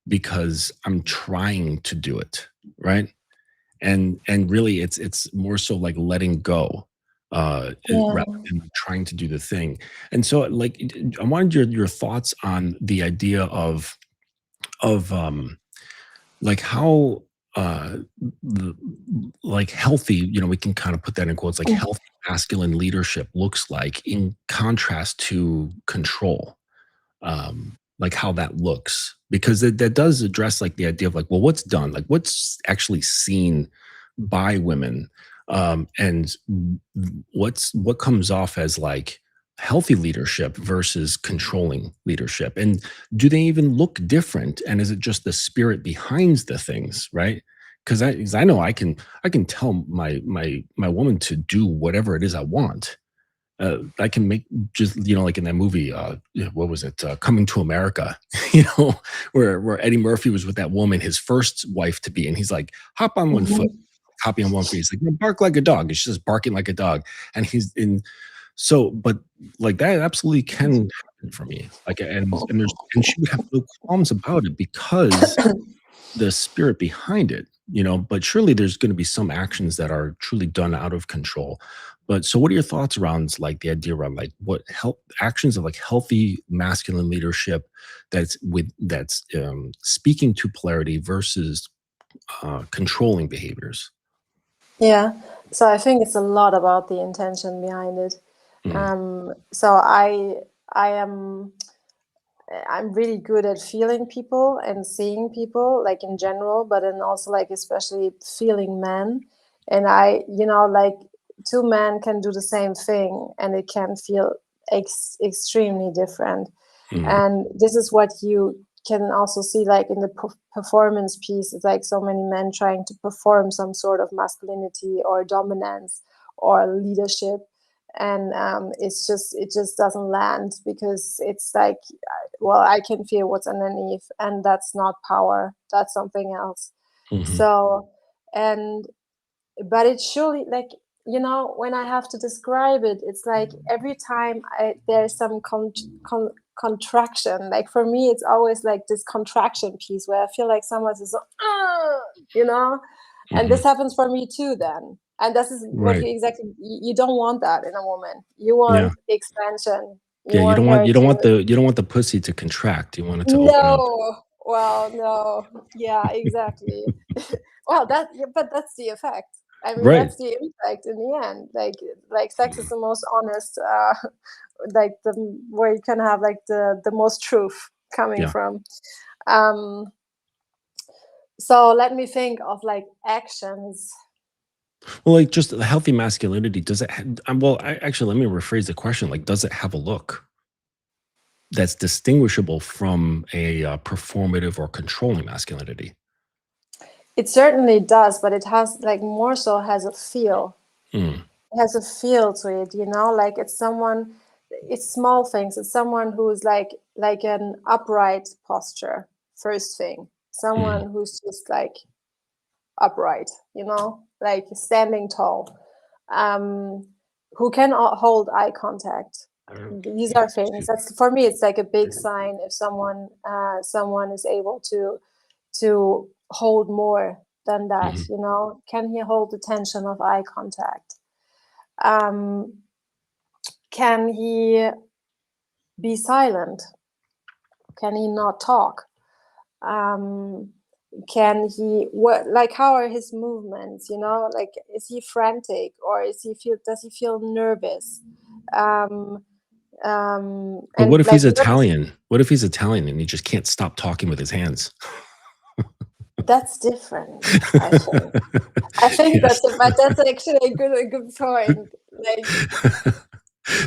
because I'm trying to do it, right? And really it's more so like letting go, rather Yeah. than trying to do the thing. And so like I wanted your thoughts on the idea of like how uh the, like healthy, we can kind of put that in quotes, like Mm. healthy masculine leadership looks like in contrast to control, like how that looks, because that does address like the idea of like, well, what's done, like what's actually seen by women, and what comes off as like healthy leadership versus controlling leadership, and do they even look different, and is it just the spirit behind the things, right? Because I know I can tell my woman to do whatever it is I want. I can make, just like in that movie, what was it, Coming to America, where Eddie Murphy was with that woman, his first wife to be, and he's like, hop on one foot, Mhm. hopping on one feet. He's like, "No, bark like a dog." And she's just barking like a dog, and he's in. So, but like that absolutely can happen for me. Like, and she would have no qualms about it because the spirit behind it, but surely there's going to be some actions that are truly done out of control. But so what are your thoughts around like the idea around like what help actions of like healthy masculine leadership that's speaking to polarity versus controlling behaviors? Yeah. So I think it's a lot about the intention behind it. Mm, So I am I'm really good at feeling people and seeing people, like in general, but then also like especially feeling men. And like two men can do the same thing and it can feel extremely different. mm, And this is what you can also see like in the performance piece. It's like so many men trying to perform some sort of masculinity or dominance or leadership, and it just doesn't land because it's like, well, I can feel what's underneath, and that's not power. That's something else. mhm, So, and but it's surely like, when I have to describe it, it's like every time there's some contraction. Like for me, it's always like this contraction piece where I feel like someone is, you know, and mhm. this happens for me too. Then, and this is what Right. you exactly you don't want that in a woman. You Yeah. want expansion. You Yeah. You want don't want her you don't to want the pussy to contract. You want it to open up. no. Well, no. Yeah, exactly. Well, but that's the effect. I mean, Right. that's the impact in the end. Like sex is the most honest, like the where you can have like the most truth coming Yeah. from. Um, so let me think of like actions. Well, like just the healthy masculinity, does it well, actually, let me rephrase the question. Like, does it have a look that's distinguishable from a performative or controlling masculinity? It certainly does, but it has like more so has a feel. Mm, It has a feel to it, like it's small things. It's someone who's like an upright posture, first thing. mm, Someone who's just like upright, like standing tall, um, who can hold eye contact. These are things that's for me. It's like a big sign if someone is able to hold more than that. mhm. Can he hold the tension of eye contact? Um, can he be silent? Can he not talk? Um, can he what? Like, how are his movements? Like, is he frantic or does he feel nervous? Um, But and what if like he's Italian? What if he's Italian and he just can't stop talking with his hands? that's different. I think Yes. that's actually a good point. Like,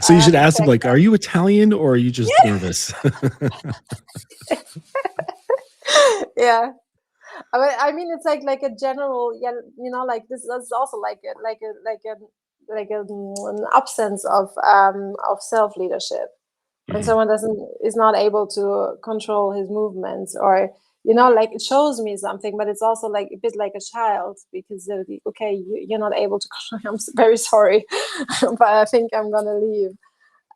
So I you have should to ask him, check like, "Are you Italian or are you just nervous?" that. Yeah. I mean, it's like a general, yeah, like this is also like an absence of self leadership when Mhm, someone is not able to control his movements, or like it shows me something, but it's also like a bit like a child because they're like, okay, you're not able to. Very sorry, but I think I'm gonna leave.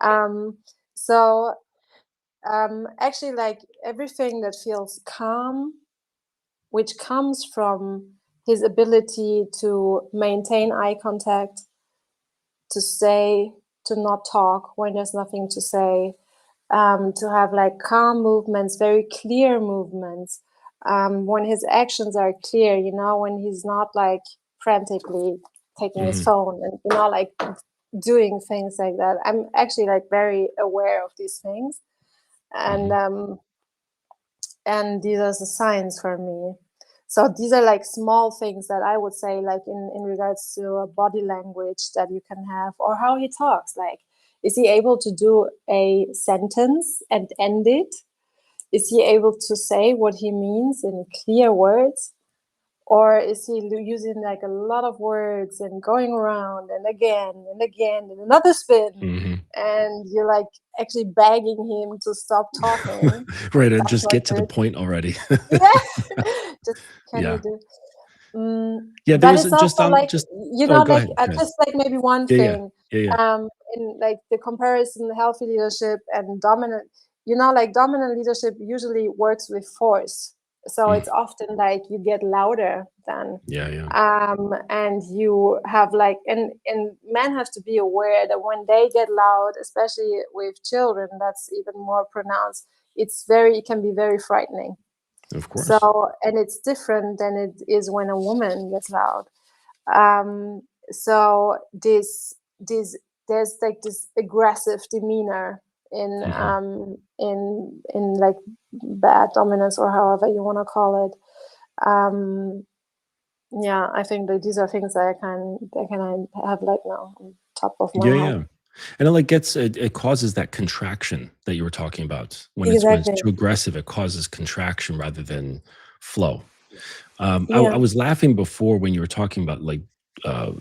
Um, so Actually, like everything that feels calm, which comes from his ability to maintain eye contact, to say, to not talk when there's nothing to say, to have like calm movements, very clear movements. When his actions are clear, you know, when he's not like frantically taking his Hmm. phone and, you know, like doing things like that. I'm actually like very aware of these things. And Hmm. and these are the signs for me. So these are like small things that I would say, like in regards to a body language that you can have, or how he talks. Like, is he able to do a sentence and end it? Is he able to say what he means in clear words? Or is he using like a lot of words and going around and again and another spin? Hmm. And you're like actually begging him to stop talking. Right, and That's just not get to the good. point already. Yeah. Just can you Yeah. do Yeah, there but was it's just also like, just you oh, know, go like ahead, go ahead. just like maybe one Yeah, yeah. thing, Yeah, yeah. in like the comparison healthy leadership and dominant, you know, like dominant leadership usually works with force, so Mm. it's often like you get louder than, Yeah, yeah. and you have like, and men have to be aware that when they get loud, especially with children, that's even more pronounced. It can be very frightening. Of So, course. and it's different than it is when a woman gets loud. Um, so this there's like this aggressive demeanor Hmm. in like bad dominance, or however you want to call it. Yeah, I think that these are things that I have like now on top of my Yeah, head. yeah. And it like gets it causes that contraction that you were talking about. When it's Exactly. too aggressive, it causes contraction rather than flow. I Yeah. was laughing before when you were talking about like uh,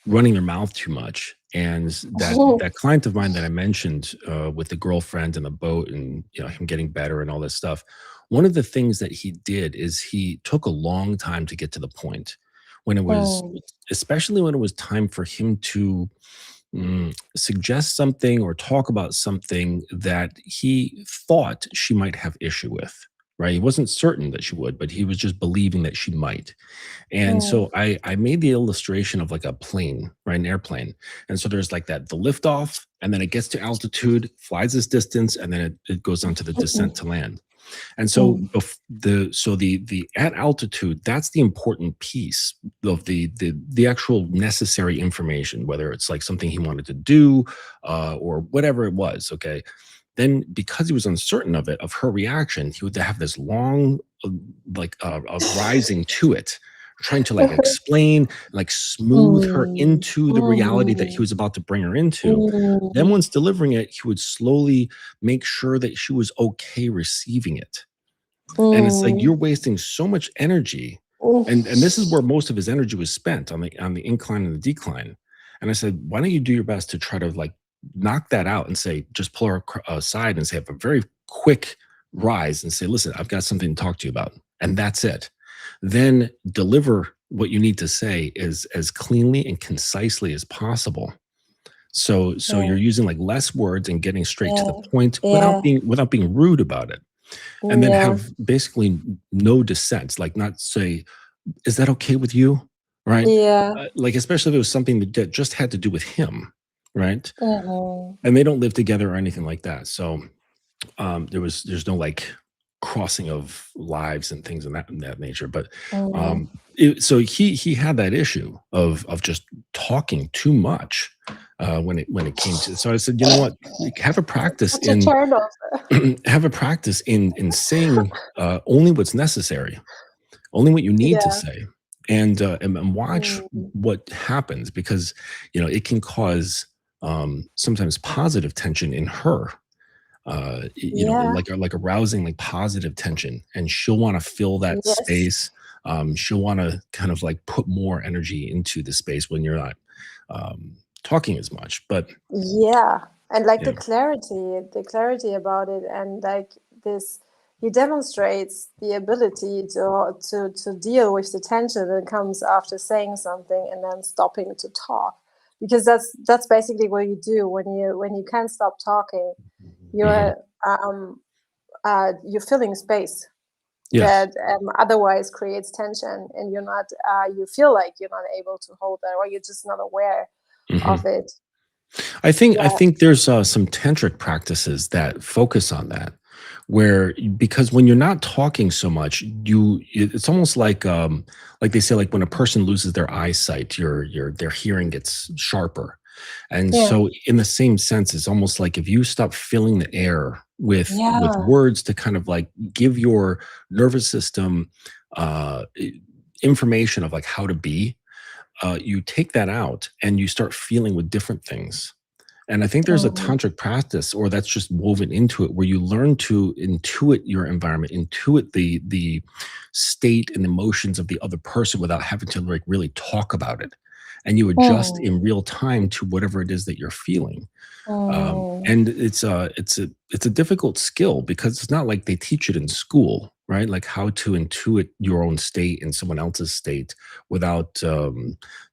running their mouth too much, and that client of mine that I mentioned with the girlfriend and the boat, and you know him getting better and all this stuff. One of the things that he did is he took a long time to get to the point when it was, Mm, especially when it was time for him to suggest something or talk about something that he thought she might have issue with. Right, he wasn't certain that she would, but he was just believing that she might. And mm, so I made the illustration of like a plane, right? An airplane. And so there's like that the liftoff, and then it gets to altitude, flies this distance, and then it goes on to the descent to land. And so mm, the at altitude, that's the important piece of the actual necessary information, whether it's like something he wanted to do or whatever it was. Okay, then because he was uncertain of her reaction, he would have this long rising to it, trying to like explain, like smooth her mm, into the reality that he mm, was about to bring her into. Then mm, once delivering it, he would slowly make sure that she was okay receiving it. And it's like mm, you're wasting so much energy, mm. and this is where most of his energy was spent on the incline and the decline. And I said, why don't you do your best to try to like knock that out and say, just pull her aside and say, have a very quick rise and say, listen, I've got something to talk to you about, and that's it. Then deliver what you need to say as cleanly and concisely as possible. So Yeah, you're using like less words and getting straight to the yeah, point yeah, without being rude about it, and then yeah, have basically no dissent, like not say, is that okay with you? Right? yeah. Like, especially if it was something that just had to do with him, right? Mm-mm. And they don't live together or anything like that. So there's no like crossing of lives and things in that nature. But Mm. um so he had that issue of just talking too much when it came to. So I said, you know what, have a practice Such a in turn off. have a practice in saying only what's necessary, only what you need to Yeah. say, and watch Mm. what happens, because you know it can cause sometimes positive tension in her, you know, Yeah. like arousing like positive tension, and she'll want to fill that Yes. space. She'll want to kind of like put more energy into the space when you're not talking as much. But Yeah. And like yeah, the clarity about it, and like this, he demonstrates the ability to deal with the tension that comes after saying something and then stopping to talk. Because that's basically what you do when you can't stop talking. Hmm. you're you're filling space Yes. that otherwise creates tension, and you're not you feel like you're not able to hold that, or you're just not aware of Hmm. it. I Yeah, think there's some tantric practices that focus on that, where because when you're not talking so much, it's almost like they say, like when a person loses their eyesight, your their hearing gets sharper. And yeah, so in the same sense, it's almost like if you stop filling the air with yeah. words to kind of like give your nervous system information of like how to be, you take that out and you start feeling with different things. And I think there's a Mhm. tantric practice, or that's just woven into it, where you learn to intuit your environment, intuit the state and emotions of the other person without having to like really talk about it, and you adjust Mm, in real time to whatever it is that you're feeling. mm. And it's a difficult skill because it's not like they teach it in school, right? Like how to intuit your own state and someone else's state without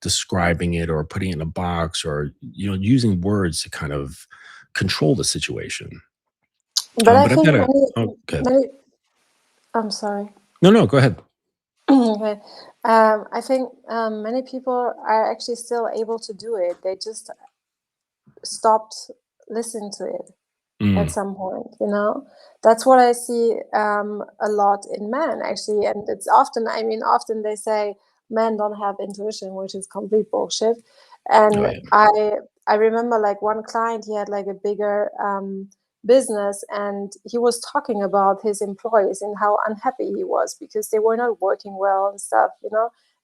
describing it or putting it in a box, or using words to kind of control the situation. But I But I've got think a oh, good. many. I'm sorry. No, no, go ahead. Okay. I think many people are actually still able to do it. They just stopped listening to it at Mm, some point, that's what I see a lot in men, actually. And it's often, I mean, often they say men don't have intuition, which is complete bullshit. oh And yeah. I remember like one client, he had like a bigger business, and he was talking about his employees and how unhappy he was because they were not working well and stuff.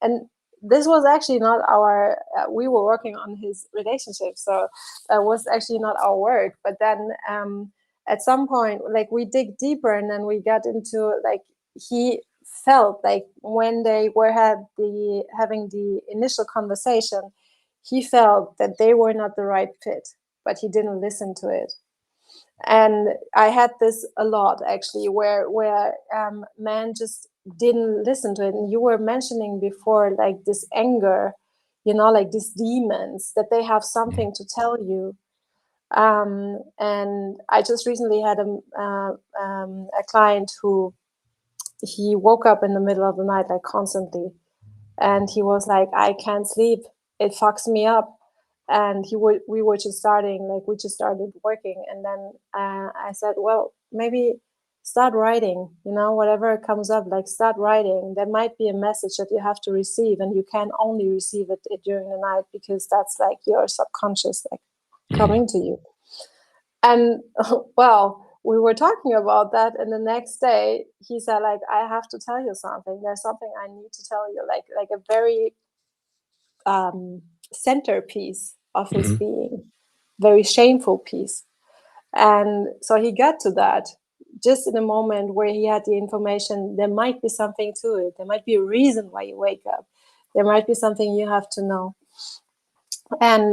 And this was actually not our we were working on his relationship, so that was actually not our work. But then at some point, like, we dig deeper, and then we got into like, he felt like when they were having the initial conversation, he felt that they were not the right fit, but he didn't listen to it. And I had this a lot, actually, where men just didn't listen to it. And you were mentioning before, like, this anger, like these demons, that they have Mm, something to tell you. And I just recently had a client who, he woke up in the middle of the night, like, constantly, and he was like, I can't sleep, it fucks me up. And we were just starting, like, we just started working. And then I said, well, maybe start writing, whatever comes up, like, start writing. There might be a message that you have to receive, and you can only receive it during the night, because that's like your subconscious, like, mm. coming to you. And well, we were talking about that, and the next day he said, like, I have to tell you something. There's something I need to tell you, like a very centerpiece of his Mhm. being, very shameful piece. And so he got to that just in a moment where he had the information. There might be something to it. There might be a reason why you wake up. There might be something you have to know. And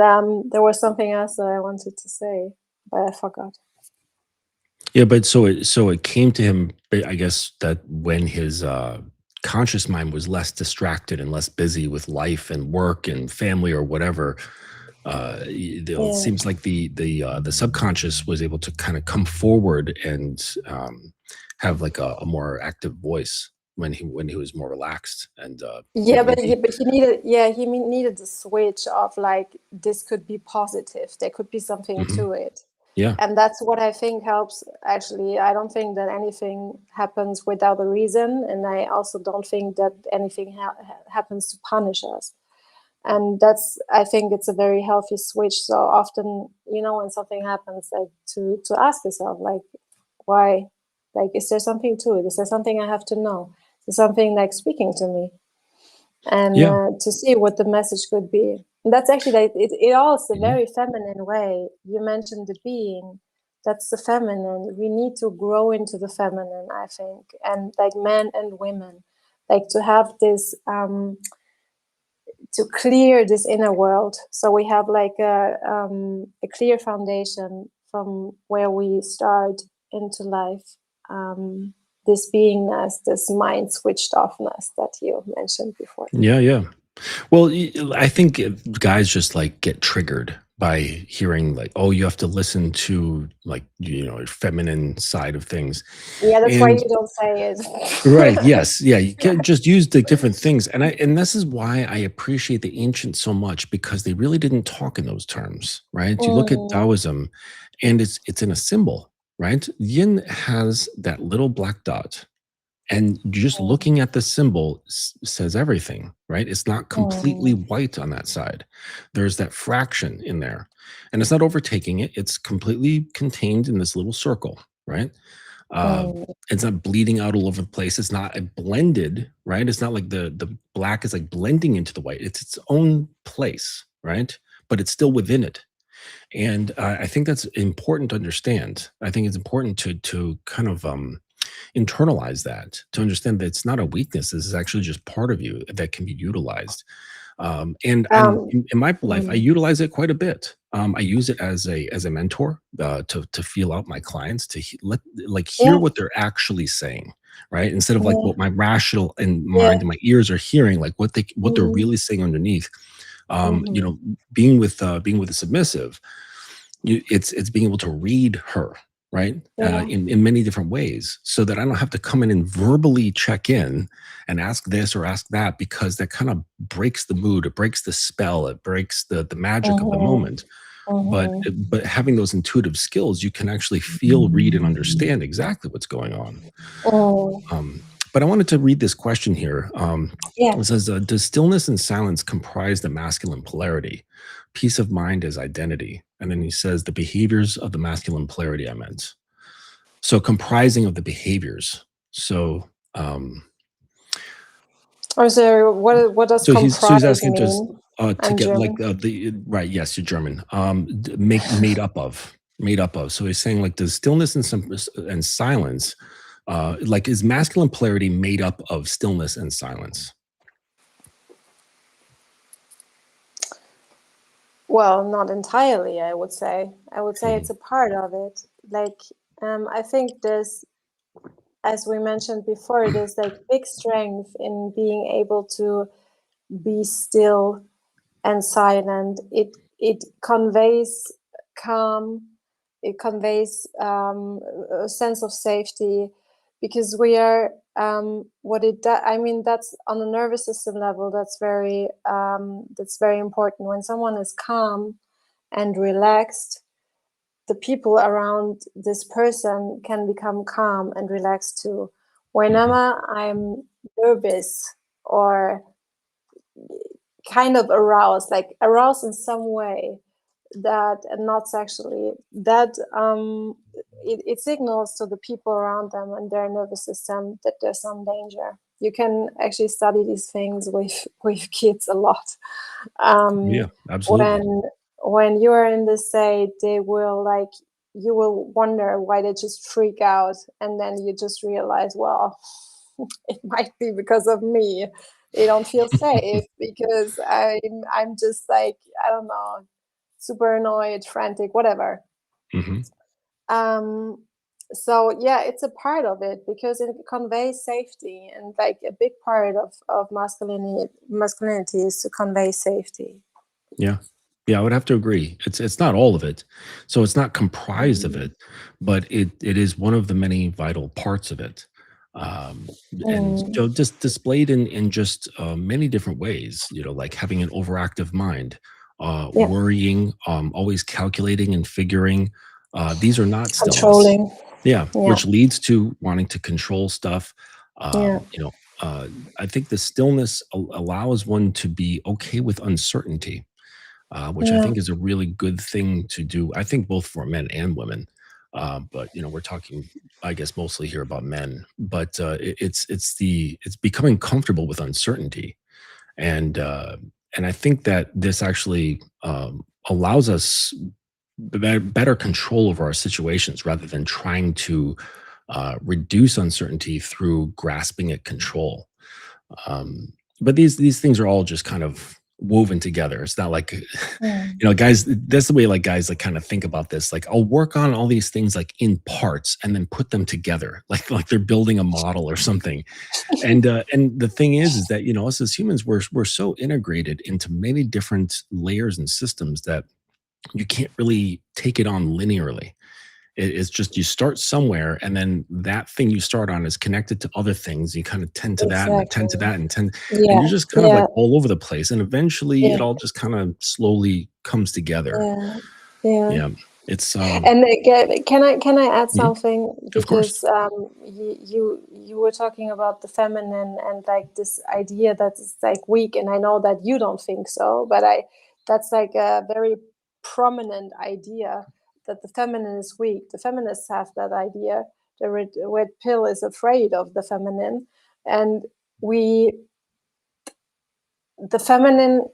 there was something else that I wanted to say, but I forgot. Yeah, but so it came to him, I guess, that when his conscious mind was less distracted and less busy with life and work and family or whatever, it Yeah. seems like the subconscious was able to kind of come forward and have like a more active voice when he was more relaxed and Yeah, but maybe. he needed the switch of, like, this could be positive. There could be something Mhm. to it. Yeah. And that's what I think helps, actually. I don't think that anything happens without a reason, and I also don't think that anything happens to punish us. And that's, I think it's a very healthy switch. So often, when something happens, like, to ask yourself, like, why? Like, is there something to it? Is there something I have to know? Is there something, like, speaking to me? And Yeah. to see what the message could be. And that's actually, like, it all is a Mhm. very feminine way. You mentioned the being. That's the feminine. We need to grow into the feminine, I think, and, like, men and women, like, to have this to clear this inner world, so we have, like, a clear foundation from where we start into life. Um, this beingness, this mind switched offness that you mentioned before. Yeah, yeah. Well, I think guys just like get triggered by hearing like, oh, you have to listen to like, feminine side of things. Yeah, that's why And you don't say right, it. yes, yeah, you can just use the different things. And this is why I appreciate the ancients so much, because they really didn't talk in those terms, right? You look at Mm, Taoism and it's in a symbol, right? Yin has that little black dot. And just mm, looking at the symbol says everything, right? It's not completely mm, white on that side. There's that fraction in there. And it's not overtaking it. It's completely contained in this little circle, right? Uh, mm, it's not bleeding out all over the place. It's not a blended, right? It's not like the black is like blending into the white. It's its own place, right? But it's still within it. And I think that's important to understand. I think it's important to kind of internalize that, to understand that it's not a weakness. This is actually just part of you that can be utilized. And um, in my life, I mm, utilize it quite a bit. I use it as a mentor to feel out my clients, to hear yeah, what they're actually saying, right? Instead of like yeah, what my rational and yeah. mind and my ears are hearing, like what they're Mm, really saying underneath. mhm, Being with a submissive, it's being able to read her, right, yeah. in many different ways, so that I don't have to come in and verbally check in and ask this or ask that, because that kind of breaks the mood, it breaks the spell, it breaks the magic of the Mhm, moment. mhm. But having those intuitive skills, you can actually feel, read, and understand exactly what's going on. Mm, um, but I wanted to read this question here. yeah. It says, does stillness and silence comprise the masculine polarity? Peace of mind as identity. And then he says, the behaviors of the masculine polarity I meant. So comprising of the behaviors. So, Or so what does so he's comprise asking just mean? to I'm get like German. the right. Yes, you're German. Made up of, made up of. So he's saying like, does stillness and silence, like is masculine polarity made up of stillness and silence? Well, not entirely, I would say. I would say Mhm. it's a part of it. Like, I think there's, as we mentioned before, there's like big strength in being able to be still and silent. It conveys calm. It conveys a sense of safety, because we are what it does. I mean, that's on the nervous system level. That's very important. When someone is calm and relaxed, the people around this person can become calm and relaxed too. Mhm. Whenever I'm nervous or kind of aroused, like aroused in some way, that, and not sexually, that it signals to the people around them and their nervous system that there's some danger. You can actually study these things with kids a lot. Yeah, um, absolutely. when you are in this state, they will like, you will wonder why they just freak out, and then you just realize, well, it might be because of me. They don't feel safe because I'm just like, I don't know, super annoyed, frantic, whatever. Mhm. Um, so yeah, it's a part of it because it conveys safety, and like a big part of masculinity is to convey safety. Yeah. Yeah, I would have to agree. It's not all of it. So it's not comprised of Mm. it, but it is one of the many vital parts of it. And Mm. so just displayed in just many different ways, like having an overactive mind, Yeah, worrying, always calculating and figuring. These are not stillness. controlling. Yeah, Yeah, which leads to wanting to control stuff. yeah, Um, you know, uh, I think the stillness allows one to be okay with uncertainty, which I yeah, think is a really good thing to do. I think both for men and women. But we're talking, I guess, mostly here about men. But it's becoming comfortable with uncertainty, and uh, and I think that this actually allows us better control over our situations, rather than trying to reduce uncertainty through grasping at control. But these things are all just kind of woven together. It's not like, mm. guys. That's the way like guys like kind of think about this. Like, I'll work on all these things like in parts and then put them together, like they're building a model or something. And the thing is that us as humans, we're so integrated into many different layers and systems that you can't really take it on linearly. It's just you start somewhere, and then that thing you start on is connected to other things. You kind of tend to that and attend to Exactly. that and tend, and Yeah. you're just kind of Yeah. like all over the place. And eventually it Yeah. all just kind of slowly comes together. Yeah. Yeah. Yeah. It's And can I add mhm, something, of course. because you were talking about the feminine and like this idea that it's like weak, and I know that you don't think so, but I that's like a very prominent idea that the feminine is weak. The feminists have that idea. The red pill is afraid of the feminine, and we the feminine,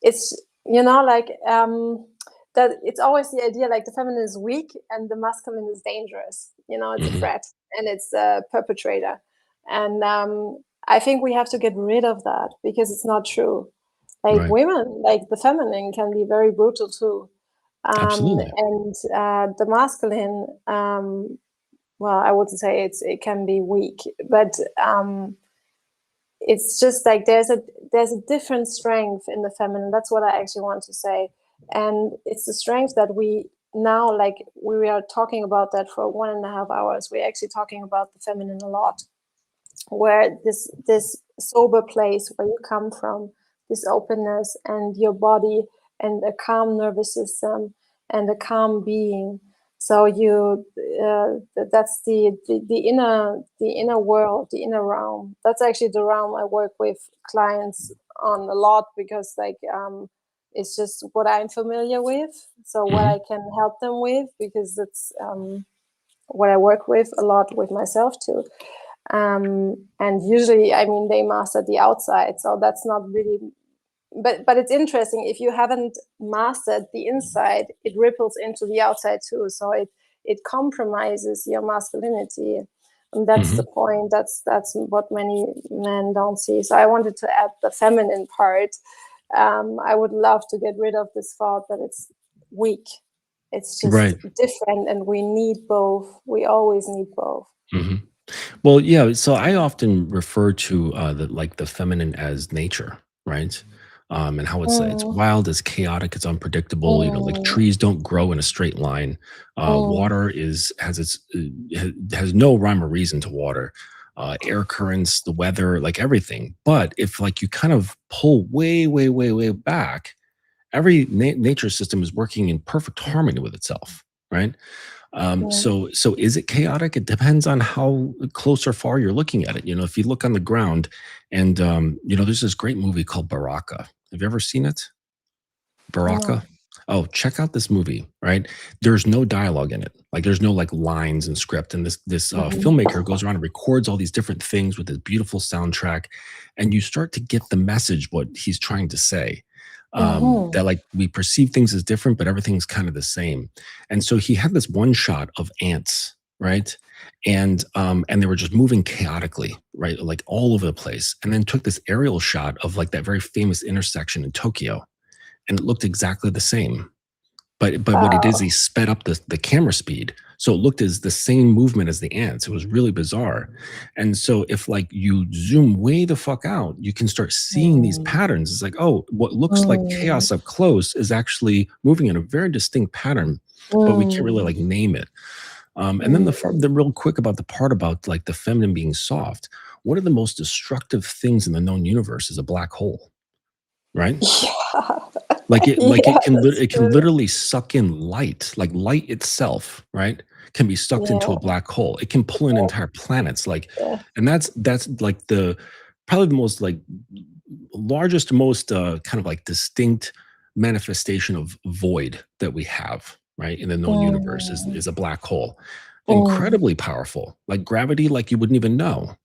it's, like, that it's always the idea like the feminine is weak and the masculine is dangerous. It's a Mhm, threat and it's a perpetrator. And I think we have to get rid of that because it's not true. Like right. women, like the feminine can be very brutal too. Absolutely. And the masculine, well, I wouldn't say it can be weak, but it's just like there's a different strength in the feminine. That's what I actually want to say. And it's the strength that we now, like, we are talking about that for 1.5 hours. We're actually talking about the feminine a lot, where this sober place where you come from, this openness and your body and a calm nervous system and a calm being. So that's the inner world, the inner realm. That's actually the realm I work with clients on a lot, because like it's just what I'm familiar with, so what Mhm, I can help them with, because it's what I work with a lot with myself too. And usually, I mean, they master the outside, so that's not really. But it's interesting, if you haven't mastered the inside, it ripples into the outside too. So it compromises your masculinity, and that's the mhm. point. That's what many men don't see. So I wanted to add the feminine part. I would love to get rid of this thought that it's weak. It's just Right. different, and we need both. We always need both. Mhm. Well, yeah, so I often refer to, the feminine as nature, right? And how it's Mm, wild, it's chaotic, it's unpredictable, like mm, trees don't grow in a straight line. mm, Water has no rhyme or reason to water. Air currents, the weather, like everything. But if like you kind of pull way, way, way, way back, every nature system is working in perfect harmony with itself, right? yeah. So is it chaotic? It depends on how close or far you're looking at it. If you look on the ground, and there's this great movie called Baraka. Have you ever seen it? Baraka? No. Oh, check out this movie, right? There's no dialogue in it. Like there's no like lines and script. And this Mhm. filmmaker goes around and records all these different things with this beautiful soundtrack, and you start to get the message what he's trying to say. That Mhm. like we perceive things as different, but everything's kind of the same. And so he had this one shot of ants, right? And they were just moving chaotically, right? Like all over the place. And then took this aerial shot of like that very famous intersection in Tokyo, and it looked exactly the same. But what he did is he Wow. sped up the camera speed, so it looked as the same movement as the ants. It was really bizarre. And so if like you zoom way the fuck out, you can start seeing these Mm. patterns. It's like, oh, what looks like Mm. chaos up close is actually moving in a very distinct pattern, but we can't really Mm. like name it. And then Mm. the real quick about the part about like the feminine being soft. One of the most destructive things in the known universe is a black hole, right? Yeah. Like Yeah, that's it can true. literally suck in light, like light itself, right? Can be sucked into a Yeah, black hole. It can pull in entire planets, like, yeah. and that's like the probably the most like largest, most kind of like distinct manifestation of void that we have, right? In the known universe Mm. is a black hole. Mm. Incredibly powerful, like gravity, like you wouldn't even know.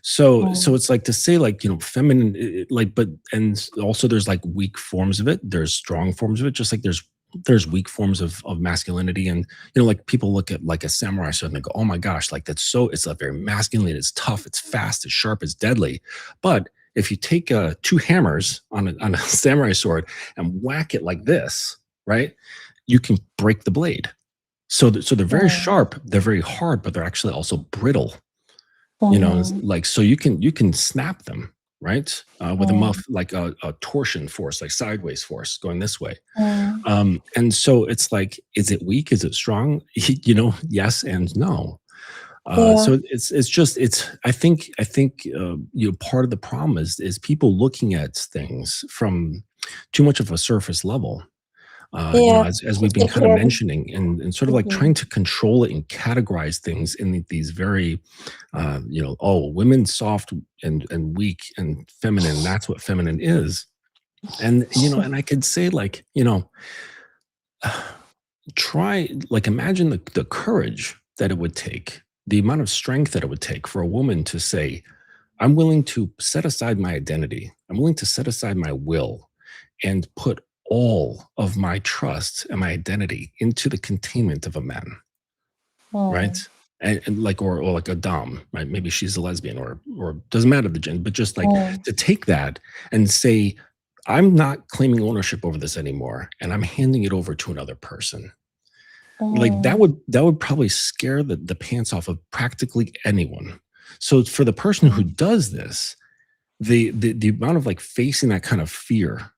So Mm. it's like to say like feminine, like, but and also there's like weak forms of it, there's strong forms of it, just like there's weak forms of masculinity. And like people look at like a samurai sword and they go, oh my gosh, like it's like very masculine, it's tough, it's fast, it's sharp, it's deadly. But if you take two hammers on a samurai sword and whack it like this, right, you can break the blade. So they're very Mm. sharp, they're very hard, but they're actually also brittle. It's Mm. like, so you can snap them. right? With a Mm, muff, like a torsion force, like sideways force going this way. mm, And so it's like, is it weak? Is it strong? Yes and no. yeah, So it's just I think part of the problem is people looking at things from too much of a surface level. yeah. As we've been It kind of is. mentioning, and sort of like trying Mhm. to control it and categorize things in these very, oh, women's soft and weak and feminine. That's what feminine is. And and I could say like, try like imagine the courage that it would take, the amount of strength that it would take for a woman to say, I'm willing to set aside my identity, I'm willing to set aside my will and put all of my trust and my identity into the containment of a man, right? Mm, And like or like a dom, right? Maybe she's a lesbian or doesn't matter the gender, but just like mm, to take that and say, I'm not claiming ownership over this anymore, and I'm handing it over to another person. Like mm, that would probably scare the pants off of practically anyone. So for the person who mm, does this, the amount of like facing that kind of fear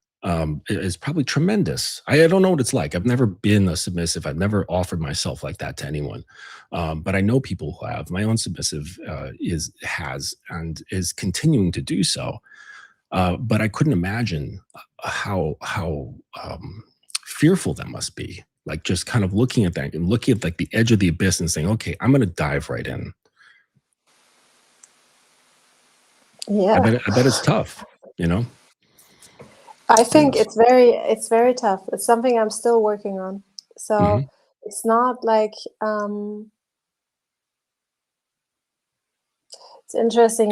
is probably tremendous. I don't know what it's like. I've never been a submissive. I've never offered myself like that to anyone, but I know people who have. My own submissive is has and is continuing to do so. But I couldn't imagine how fearful that must be. Like just kind of looking at that and looking at like the edge of the abyss and saying, "Okay, I'm going to dive right in." yeah. I bet it's tough. You know, I it think is. it's very tough. It's something I'm still working on. So Hmm. it's not like um it's interesting,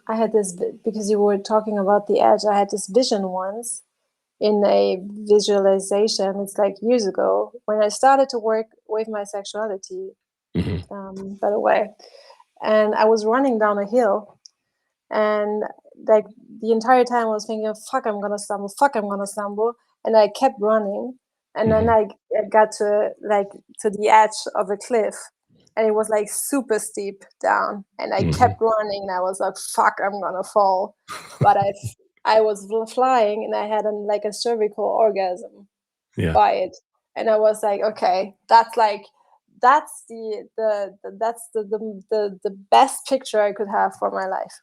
I had this because you were talking about the edge. I had this vision once in a visualization. It's like years ago when I started to work with my sexuality, Hmm. by the way. And I was running down a hill, and like the entire time I was thinking, "Fuck, I'm gonna stumble. Fuck, I'm gonna stumble." And I kept running, and then Hmm. I got to the edge of a cliff, and it was like super steep down, and I Hmm. kept running, and I was like, "Fuck, I'm gonna fall," but I was flying, and I had like a cervical orgasm Yeah. by it, and I was like, "Okay, that's like." That's the best picture I could have for my life.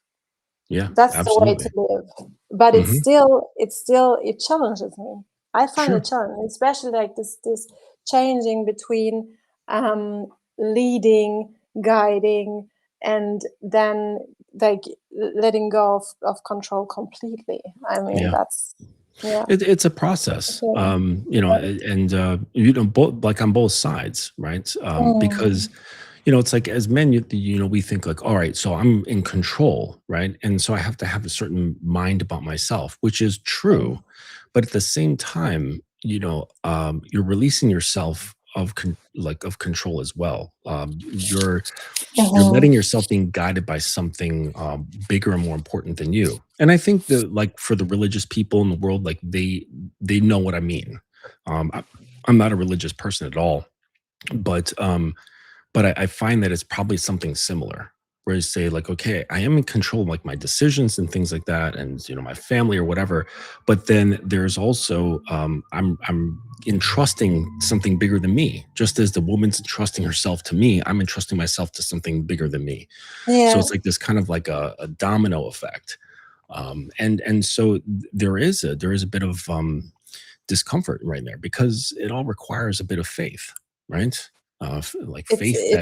Yeah. That's the way to Absolutely. live. But Hmm. it challenges me. I find it Sure. challenging, especially like this changing between leading, guiding, and then like letting go of control completely. I mean, Yeah. that's yeah. It's a process, Okay. and both like on both sides, right? Because Mm, it's like as men, we think like, all right, so I'm in control, right? And so I have to have a certain mind about myself, which is true, mm, but at the same time, you're releasing yourself of control as well. You're mhm. letting yourself being guided by something bigger and more important than you. And I think that like for the religious people in the world, like they know what I mean. I'm not a religious person at all, but I find that it's probably something similar, where you say like, okay, I am in control of like my decisions and things like that, and my family or whatever. But then there's also I'm entrusting something bigger than me. Just as the woman's entrusting herself to me, I'm entrusting myself to something bigger than me. So Yeah, it's like this kind of like a domino effect. And so there is a bit of discomfort right there because it all requires a bit of faith, right? Like faith that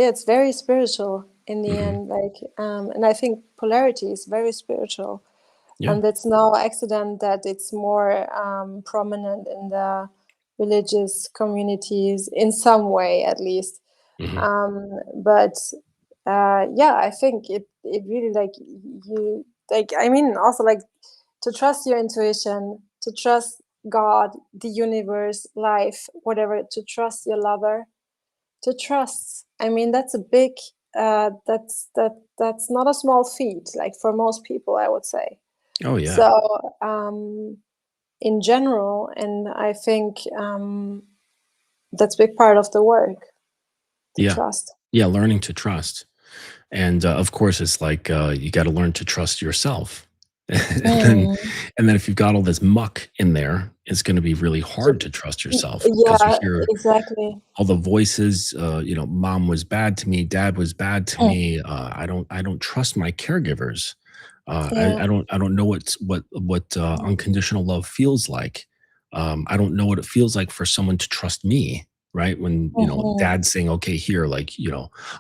it's very spiritual in the Mhm. end. Like, and I think polarity is very spiritual. Yeah. And it's no accident that it's more prominent in the religious communities in some way, at least. Mhm. But yeah, I think it really like you like. I mean, also like to trust your intuition, to trust God, the universe, life, whatever. To trust your lover, to trust. I mean, that's a big. That's not a small feat. Like for most people, I would say. Oh, yeah. So, in general, and I think that's a big part of the work to Yeah. trust. Yeah, learning to trust. And of course, it's like you got to learn to trust yourself. and then, Mm. and then if you've got all this muck in there, it's going to be really hard to trust yourself because you Yeah, hear exactly. all the voices. Mom was bad to me, dad was bad to Mm. me. I don't trust my caregivers. Yeah. I don't know what unconditional love feels like. I don't know what it feels like for someone to trust me, right? When Mhm. dad's saying, okay, here, like,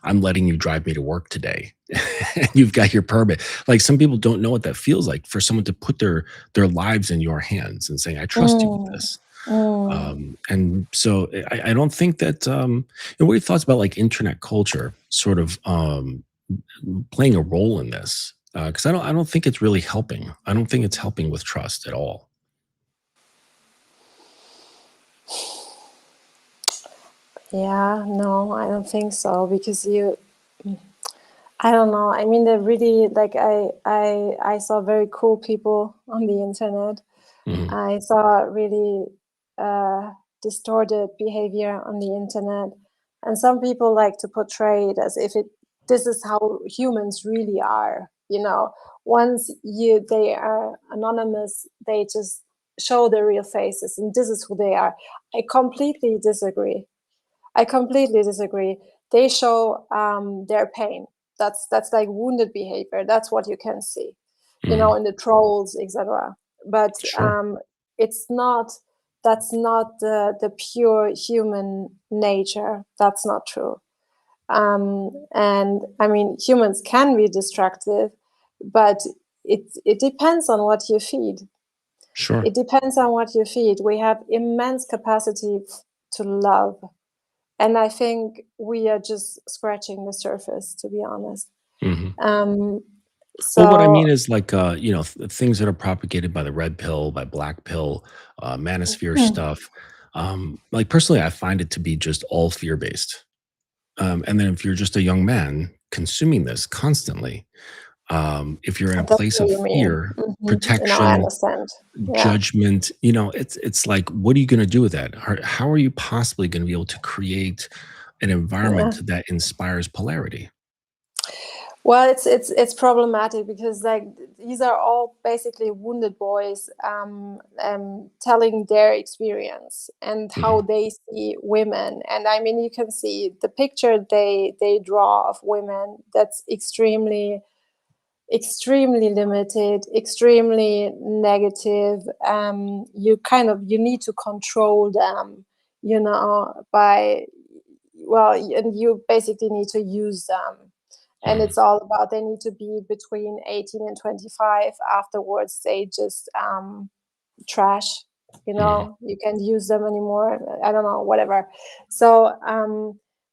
I'm letting you drive me to work today. And you've got your permit. Like, some people don't know what that feels like for someone to put their lives in your hands and saying, I trust you with Mm. this. Mm. And so I don't think that what are your thoughts about like internet culture sort of playing a role in this? Because I don't think it's really helping. I don't think it's helping with trust at all. Yeah, no, I don't think so because I don't know. I mean, they're really like I saw very cool people on the internet. Mhm. I saw really uh, distorted behavior on the internet, and some people like to portray it as if it this is how humans really are. Once they are anonymous, they just show their real faces, and this is who they are. I completely disagree. I completely disagree. They show their pain. That's like wounded behavior. That's what you can see, Mhm. in the trolls, etc. But Sure. it's not. That's not the pure human nature. That's not true. And I mean, humans can be destructive, but it depends on what you feed. Sure. It depends on what you feed. We have immense capacity to love, and I think we are just scratching the surface, to be honest. Mhm. Um, Well, what I so, mean is like, things that are propagated by the red pill, by black pill, manosphere stuff. Like, personally, I find it to be just all fear based. And then if you're just a young man consuming this constantly, if you're in a that's place what of you mean. fear, I protection, understand. Yeah, judgment, it's like, what are you going to do with that? How are you possibly going to be able to create an yeah. environment that inspires polarity? Well, it's problematic because like these are all basically wounded boys telling their experience and how Mhm. they see women. And I mean, you can see the picture they draw of women. That's extremely limited, extremely negative. You need to control them, by and you basically need to use them. And Mhm. it's all about they need to be between 18 and 25. Afterwards, they just trash. Mhm. You can't use them anymore. I don't know, whatever. So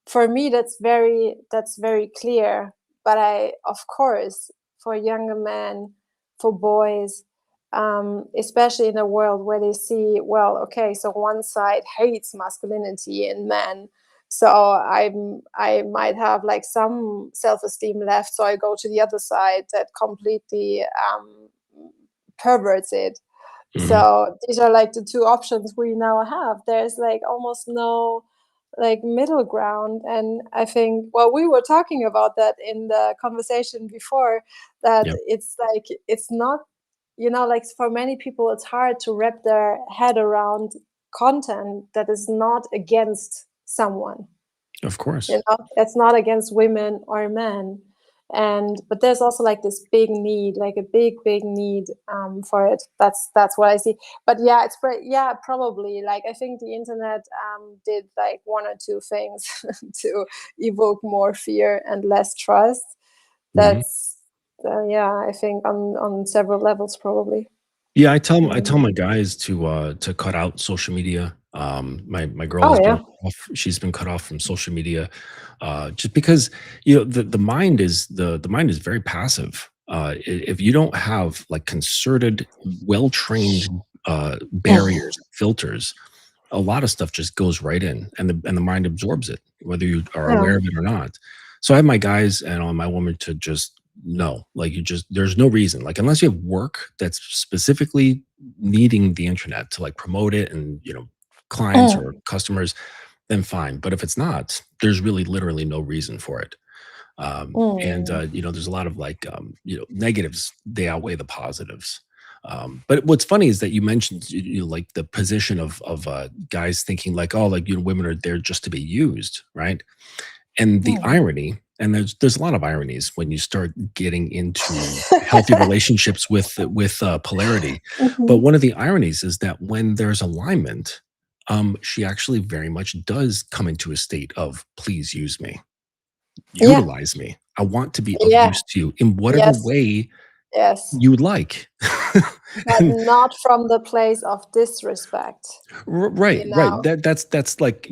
for me, that's very clear. But of course, for younger men, for boys, especially in a world where they see, well, okay, so one side hates masculinity in men, so I might have like some self-esteem left, so I go to the other side that completely perverts it. Mhm. So these are like the two options we now have. There's like almost no like middle ground. And I think, well, we were talking about that in the conversation before, that Yep. it's like it's not, like for many people it's hard to wrap their head around content that is not against someone. Of course. It's not against women or men. And but there's also like this big need, like a big need for it. That's what I see. But yeah, yeah, probably, like I think the internet did like one or two things to evoke more fear and less trust. Mhm. That's yeah, I think on several levels probably. Yeah, I tell my Mm. guys to cut out social media. My girl Oh has been yeah. cut off, she's been cut off from social media, just because the mind is very passive. If you don't have like concerted, well trained barriers, filters, a lot of stuff just goes right in, and the mind absorbs it, whether you are Yeah. aware of it or not. So I have my guys and all my woman to just no, like, you just there's no reason, like, unless you have work that's specifically needing the internet to like promote it and clients or Mm. customers, then fine. But if it's not, there's really literally no reason for it. And Mm. there's a lot of like negatives, they outweigh the positives. But what's funny is that you mentioned like the position of guys thinking like, oh, like women are there just to be used, right? And the Mm. irony, and there's a lot of ironies when you start getting into healthy relationships with polarity. But Mhm. one of the ironies is that when there's alignment, she actually very much does come into a state of please use me, Yeah, utilize me. I want to be of yeah, use to you in whatever yes, way yes, you would like. but And not from the place of disrespect, right, you right. know? That's like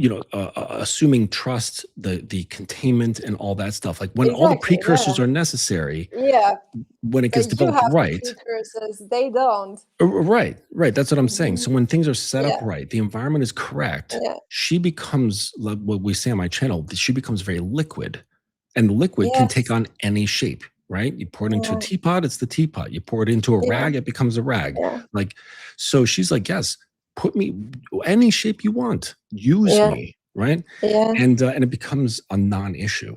assuming trust, the containment, and all that stuff. Like when all the Exactly, precursors yeah, are necessary, yeah, when it gets but you developed have the right. precursors, they don't. Right, right. That's what I'm saying. Mhm. So when things are set up Yeah, right, the environment is correct. yeah, She becomes like what we say on my channel. She becomes very liquid, and the liquid can take yes, on any shape. Right? You pour it into a yeah, teapot, it's the teapot. You pour it into a yeah, rag, it becomes a rag. yeah, Like, so she's like, yes, put me any shape you want. Use yeah, me, right? yeah, And it becomes a non-issue.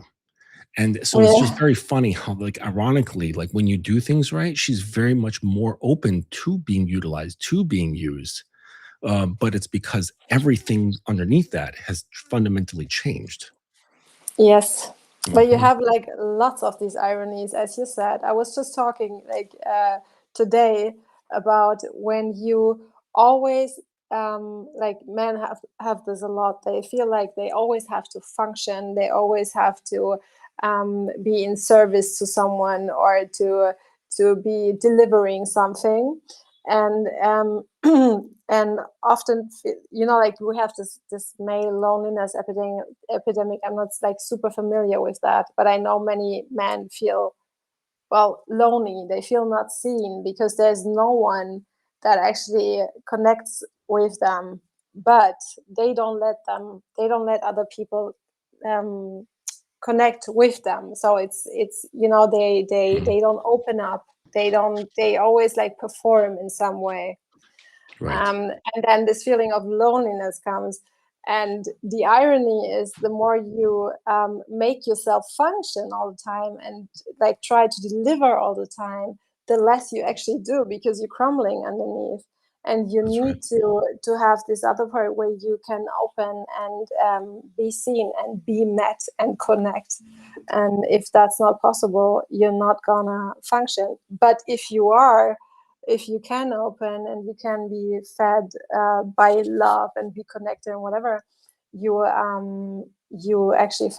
And so it's just yeah. very funny how, like, ironically, like when you do things right, she's very much more open to being utilized, to being used. But it's because everything underneath that has fundamentally changed. Yes, but you Mhm. have like lots of these ironies, as you said. I was just talking like today about when you always like men have this a lot. They feel like they always have to function. They always have to be in service to someone or to be delivering something, and and often like we have this male loneliness epidemic. I'm not like super familiar with that, but I know many men feel well lonely. They feel not seen because there's no one that actually connects with them, but they don't let other people um, connect with them. So it's Mhm. they don't open up. They always like perform in some way. Right. And then this feeling of loneliness comes. And the irony is, the more you make yourself function all the time and like try to deliver all the time, the less you actually do because you're crumbling underneath. And you That's right. need to have this other part where you can open and be seen and be met and connect. And if that's not possible, you're not gonna function. But if you can open and you can be fed by love and be connected and whatever, you actually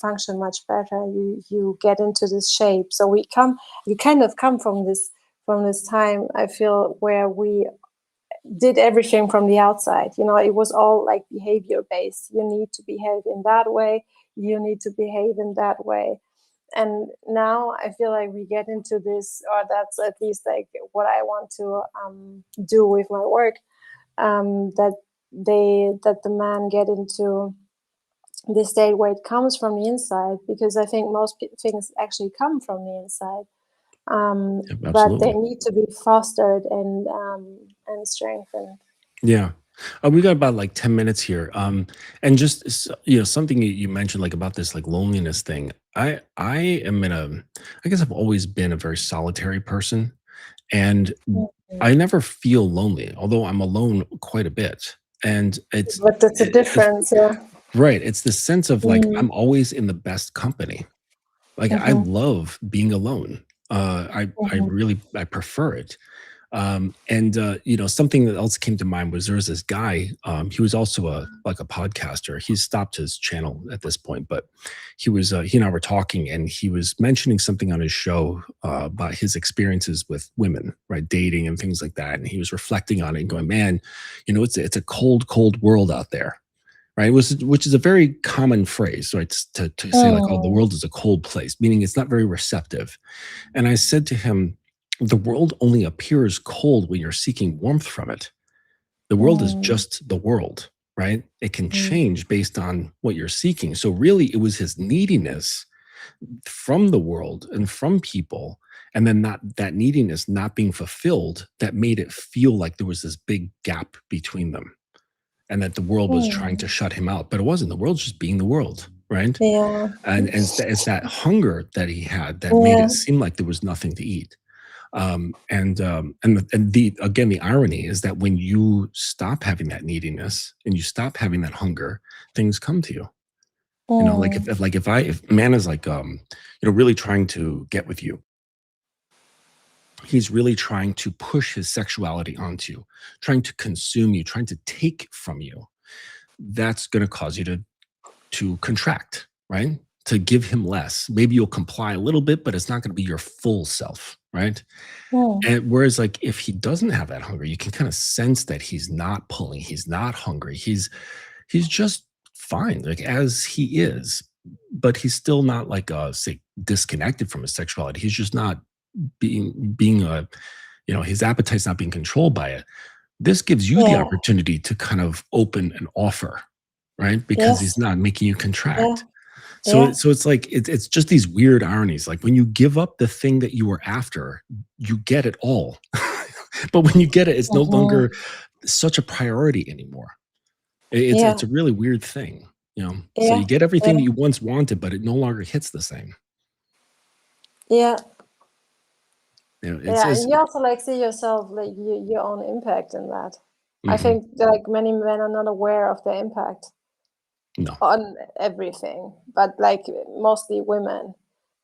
function much better. You get into this shape. So we kind of come from this time, I feel, where we did everything from the outside. It was all like behavior based. You need to behave in that way. You need to behave in that way. And now I feel like we get into this, or that's at least like what I want to do with my work, that the man get into this state where it comes from the inside, because I think most things actually come from the inside, Yep, but they absolutely. need to be fostered and strengthened. Yeah. We got about like 10 minutes here. And just something you mentioned like about this like loneliness thing. I am I guess I've always been a very solitary person, and Mhm. I never feel lonely, although I'm alone quite a bit. And But that's a it's difference, yeah. right. It's the sense of like Mm-hmm. I'm always in the best company. Like I Mm-hmm. love being alone. I really I prefer it. And something that else came to mind was there was this guy. He was also a podcaster. He's stopped his channel at this point, but he and I were talking, and he was mentioning something on his show about his experiences with women, right, dating and things like that. And he was reflecting on it and going, "Man, it's a cold, cold world out there." Right, which is a very common phrase, right? To say like, "Oh, the Mm. world is a cold place," meaning it's not very receptive. And I said to him, the world only appears cold when you're seeking warmth from it. The world is Mm. just the world, right? It can Mm. change based on what you're seeking. So, really, it was his neediness from the world and from people, and then not that neediness not being fulfilled, that made it feel like there was this big gap between them, and that the world was trying to Mm. shut him out. But it wasn't. The world's just being the world. right? Yeah. And it's that hunger that he had that made Yeah. it seem like there was nothing to eat. And the again, the irony is that when you stop having that neediness and you stop having that hunger, things come to you. You know, like Mm. if a man is like really trying to get with you, he's really trying to push his sexuality onto you, trying to consume you, trying to take from you. That's going to cause you to contract, right? To give him less. Maybe you'll comply a little bit, but it's not going to be your full self, right? Mm. And whereas, like, if he doesn't have that hunger, you can kind of sense that he's not pulling, he's not hungry, he's just fine, like as he is, but he's still not like say disconnected from his sexuality. He's just not being his appetite's not being controlled by it. This gives you the Yeah. opportunity to kind of open an offer, right? Because he's Yes. not making you Yeah. contract. Yeah. So it's like it's just these weird ironies. Like when you give up the thing that you were after, you get it all. But when you get it, it's no longer Mhm. such a priority anymore. It's Yeah. a really weird thing, you know. So Yeah. you get everything that Yeah. you once wanted, but it no longer hits the same. Yeah. You know, Yeah, and you also like see yourself like your own impact in that. I mhm. think like many men are not aware of their impact No. on everything, but like mostly women.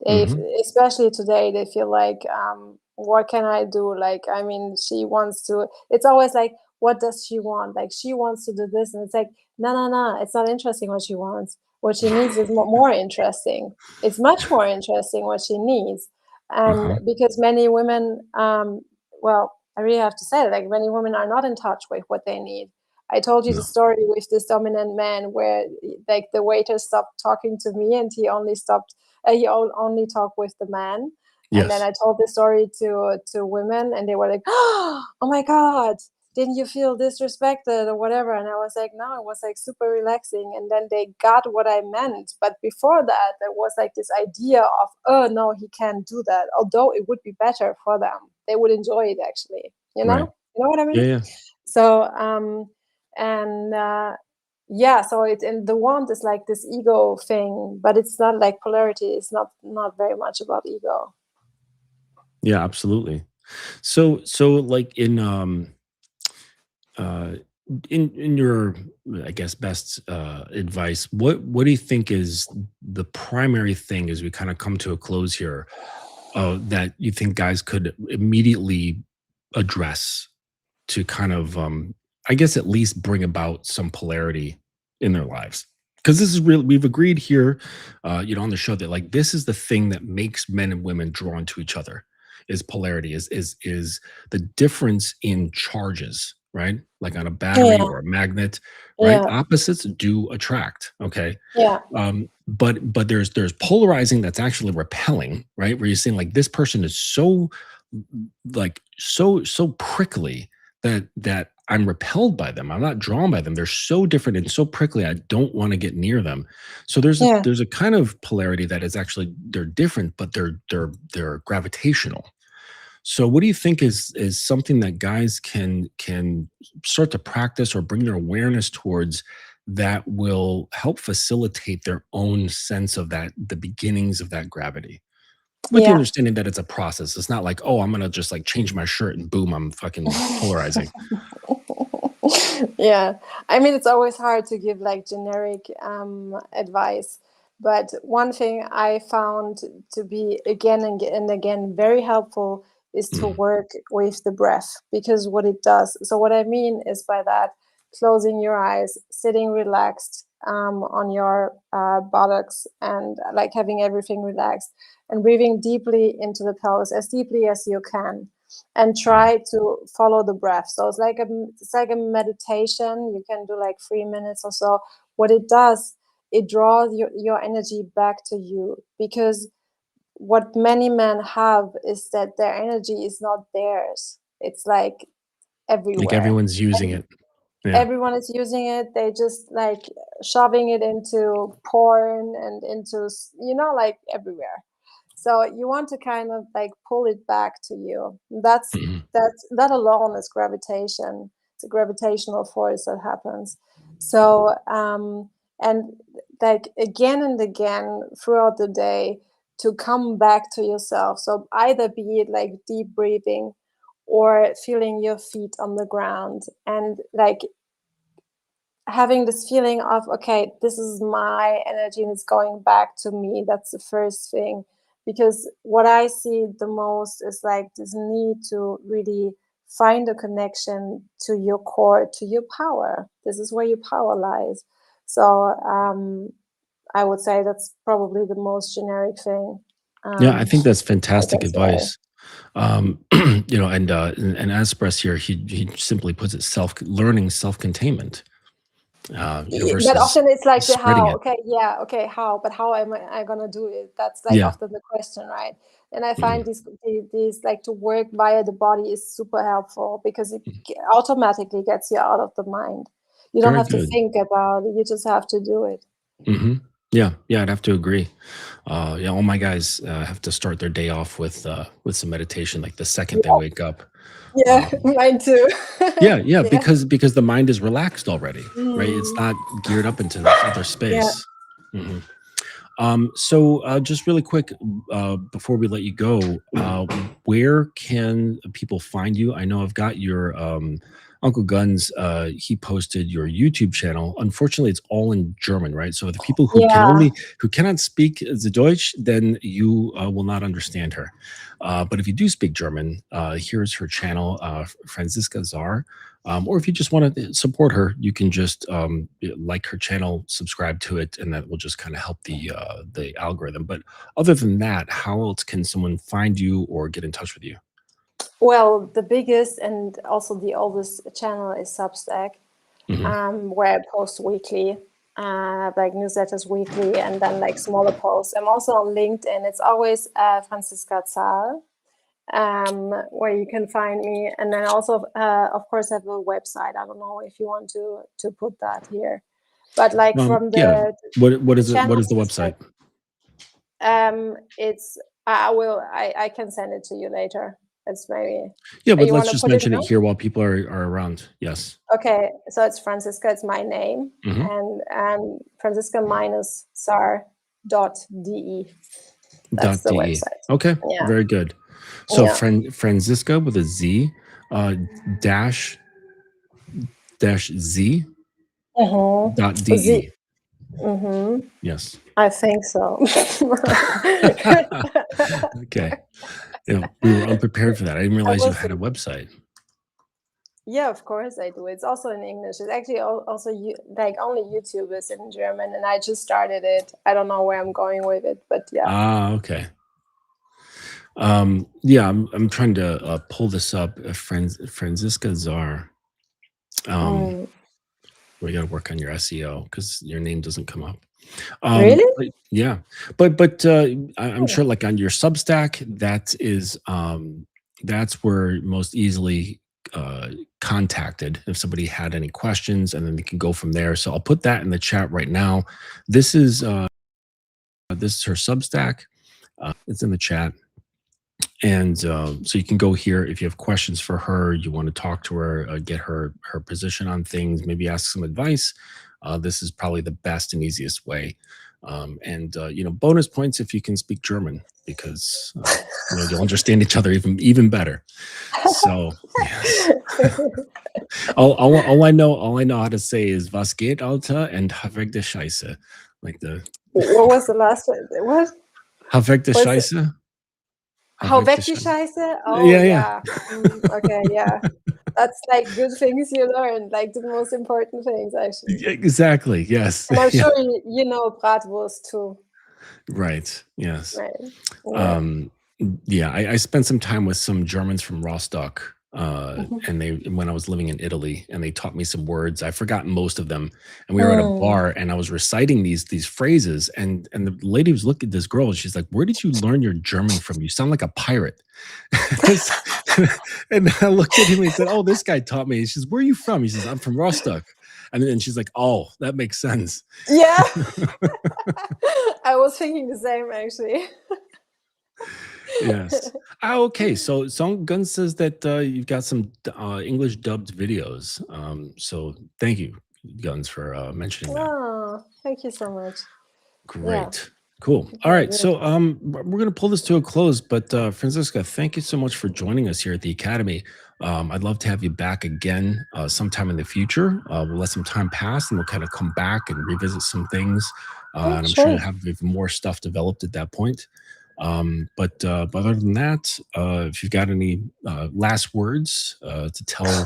They, Mhm. especially today, they feel like, what can I do? Like, I mean, she wants to. It's always like, what does she want? Like, she wants to do this, and it's like, no, no, no. It's not interesting what she wants. What she needs is more interesting. It's much more interesting what she needs, and Uh-huh. because many women, well, I really have to say, like, many women are not in touch with what they need. I told you the No. story with this dominant man where like the waiter stopped talking to me and he only stopped only talked with the man. And then Yes. I told the story to women and they were like, oh my God, didn't you feel disrespected or whatever? And I was like, no, it was like super relaxing. And then they got what I meant. But before that, there was like this idea of, oh no, he can't do that. Although it would be better for them. They would enjoy it actually. You Right. know? You know what I Yeah, mean? yeah. So and yeah, so it and the want is like this ego thing, but it's not like polarity. It's not very much about ego. Yeah, absolutely. So like uh in your, I guess, best advice, what do you think is the primary thing as we kind of come to a close here, that you think guys could immediately address to kind of I guess at least bring about some polarity in their lives? Because this is real, we've agreed here on the show that like this is the thing that makes men and women drawn to each other, is polarity, is the difference in charges, right? Like on a battery Yeah, or a magnet, right? yeah, Opposites do attract, okay? yeah, But there's polarizing that's actually repelling, right? Where you're saying like this person is so like so prickly that I'm repelled by them. I'm not drawn by them. They're so different and so prickly. I don't want to get near them. So yeah, there's a kind of polarity that is actually, they're different, but they're gravitational. So what do you think is something that guys can start to practice or bring their awareness towards that will help facilitate their own sense of that, the beginnings of that gravity? With the yeah. understanding that it's a process. It's not like, "Oh, I'm gonna just, like, change my shirt and boom, I'm fucking polarizing." Yeah, I mean, it's always hard to give like generic advice, but one thing I found to be and again very helpful is to Mhm. work with the breath because what it does. So what I mean is by that, closing your eyes, sitting relaxed on your buttocks, and like having everything relaxed, and breathing deeply into the pelvis as deeply as you can and Mhm. try to follow the breath. So it's like a meditation. You can do like 3 minutes or so. What it does, it draws your energy back to you because what many men have is that their energy is not theirs. It's like Like, everywhere. everyone's using And it. Yeah. everyone is using it. They just like shoving it into porn and into like everywhere. So you want to kind of like pull it back to you. Mhm. That alone is gravitation. It's a gravitational force that happens. So and like again and again throughout the day to come back to yourself. So either be it like deep breathing or feeling your feet on the ground and like having this feeling of, okay, this is my energy and it's going back to me. That's the first thing. Because what I see the most is like this need to really find a connection to your core, to your power. This is where your power lies. So I would say that's probably the most generic thing Yeah, I think that's I fantastic can say. advice. And Aspress here, he simply puts it learning self-containment, But versus often it's like the spreading how. it. Okay, yeah, okay, how? But how am I gonna do it? That's like Yeah. often the question, right? And I find Mhm. these like to work via the body is super helpful because it automatically gets you out of the mind. You don't Very have to good. think about it. You just have to do it. Hmm. Yeah, yeah, I'd have to agree. Yeah, all my guys have to start their day off with some meditation, like the second they wake up. Yeah, Um, mine too. yeah, yeah, Yeah. because the mind is relaxed already, right? It's Mm, not geared up into this other yeah. space. Mhm. So just really quick, before we let you go, where can people find you? I know I've got your Uncle Guns. He posted your YouTube channel. Unfortunately, it's all in German, right? So the people Yeah. who cannot speak the Deutsch, then you will not understand her. But if you do speak German, here's her channel, Franziska Czar. Or if you just want to support her, you can just like her channel, subscribe to it, and that will just kind of help the algorithm. But other than that, how else can someone find you or get in touch with you? Well, the biggest and also the oldest channel is Substack, Hmm. where I post weekly, like newsletters weekly, and then like smaller posts. I'm also on LinkedIn. It's always Franziska Zahl, where you can find me. And then also, of course, I have a website. I don't know if you want to put that here, but like from Yeah. What the is it? What channel's is the website? perspective, it's I can send it to you later. It's maybe Yeah, but you let's want to just put it mention it now. here while people are around. Yes. Okay, so it's Franziska, it's my name, Hmm. and Franziska minus Sar dot de. That's the .de. website. Okay, Yeah, very good. So yeah. Franziska with a Z, uh, dash Z Z. .de. Mm-hmm. Yes. I think so. Okay. You know, we were unprepared for that. I didn't I realize you will had a see. website. Yeah, of course I do. It's also in English. It's actually also like only YouTube is in German, and I just started it. I don't know where I'm going with it, but yeah. Ah, okay. Yeah, I'm trying to pull this up. Franziska Czar. Um, Mm. we got to work on your SEO because your name doesn't come up. Really? But yeah, but I'm Oh. sure like on your Substack, that's where most easily uh, contacted if somebody had any questions, and then they can go from there. So I'll put that in the chat right now. This is this is her Substack. It's in the chat. And so you can go here if you have questions for her, you want to talk to her, get her position on things, maybe ask some advice. This is probably the best and easiest way. And bonus points if you can speak German, because you'll understand each other even better. So yes, all I know how to say is "Was geht, Alter?" and "Verfickte Scheiße," like the What was the last one? What "Verfickte was it? Scheiße." Hau Verfickte weg die Scheiße. Scheiße? Oh Yeah, yeah. yeah. Okay, yeah. That's like good things you learn, like the most important things actually. Yeah, exactly. Yes. And I'm Yeah. sure you know bratwurst too, Right. Yes. right? Yeah. Um, yeah. I spent some time with some Germans from Rostock, Mhm. and when I was living in Italy, and they taught me some words. I've forgotten most of them. And we were at a Mm. bar, and I was reciting these phrases, and the lady was looking at this girl, and she's like, "Where did you learn your German from? You sound like a pirate." And I looked at him and said, "Oh, this guy taught me." She says, "Where are you from?" He says, "I'm from Rostock." And then she's like, "Oh, that makes sense." Yeah. I was thinking the same actually. Yes. Ah, okay. So Song Gun says that you've got some English dubbed videos. So thank you. guns for mentioning that. Oh, thank you so much. Yeah, Great. Cool. All very right. good. So we're going to pull this to a close, but Francisca, thank you so much for joining us here at the Academy. I'd love to have you back again sometime in the future. We'll let some time pass and we'll kind of come back and revisit some things. Yeah, And I'm sure you'll sure. have even more stuff developed at that point. But other than that, if you've got any last words to tell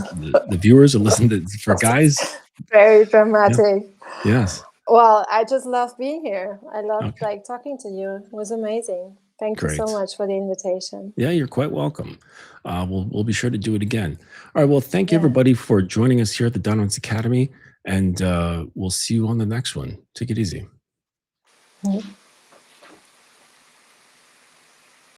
the viewers or listen to for guys, Very yeah, dramatic. yes, Well, I just love being here. I loved okay, talking to you. It was amazing. Thank you so great. much for the invitation. Yeah, you're quite welcome. We'll be sure to do it again. All right. Well, thank you Yeah. everybody for joining us here at the Donovan's Academy, and we'll see you on the next one. Take it easy. Mhm.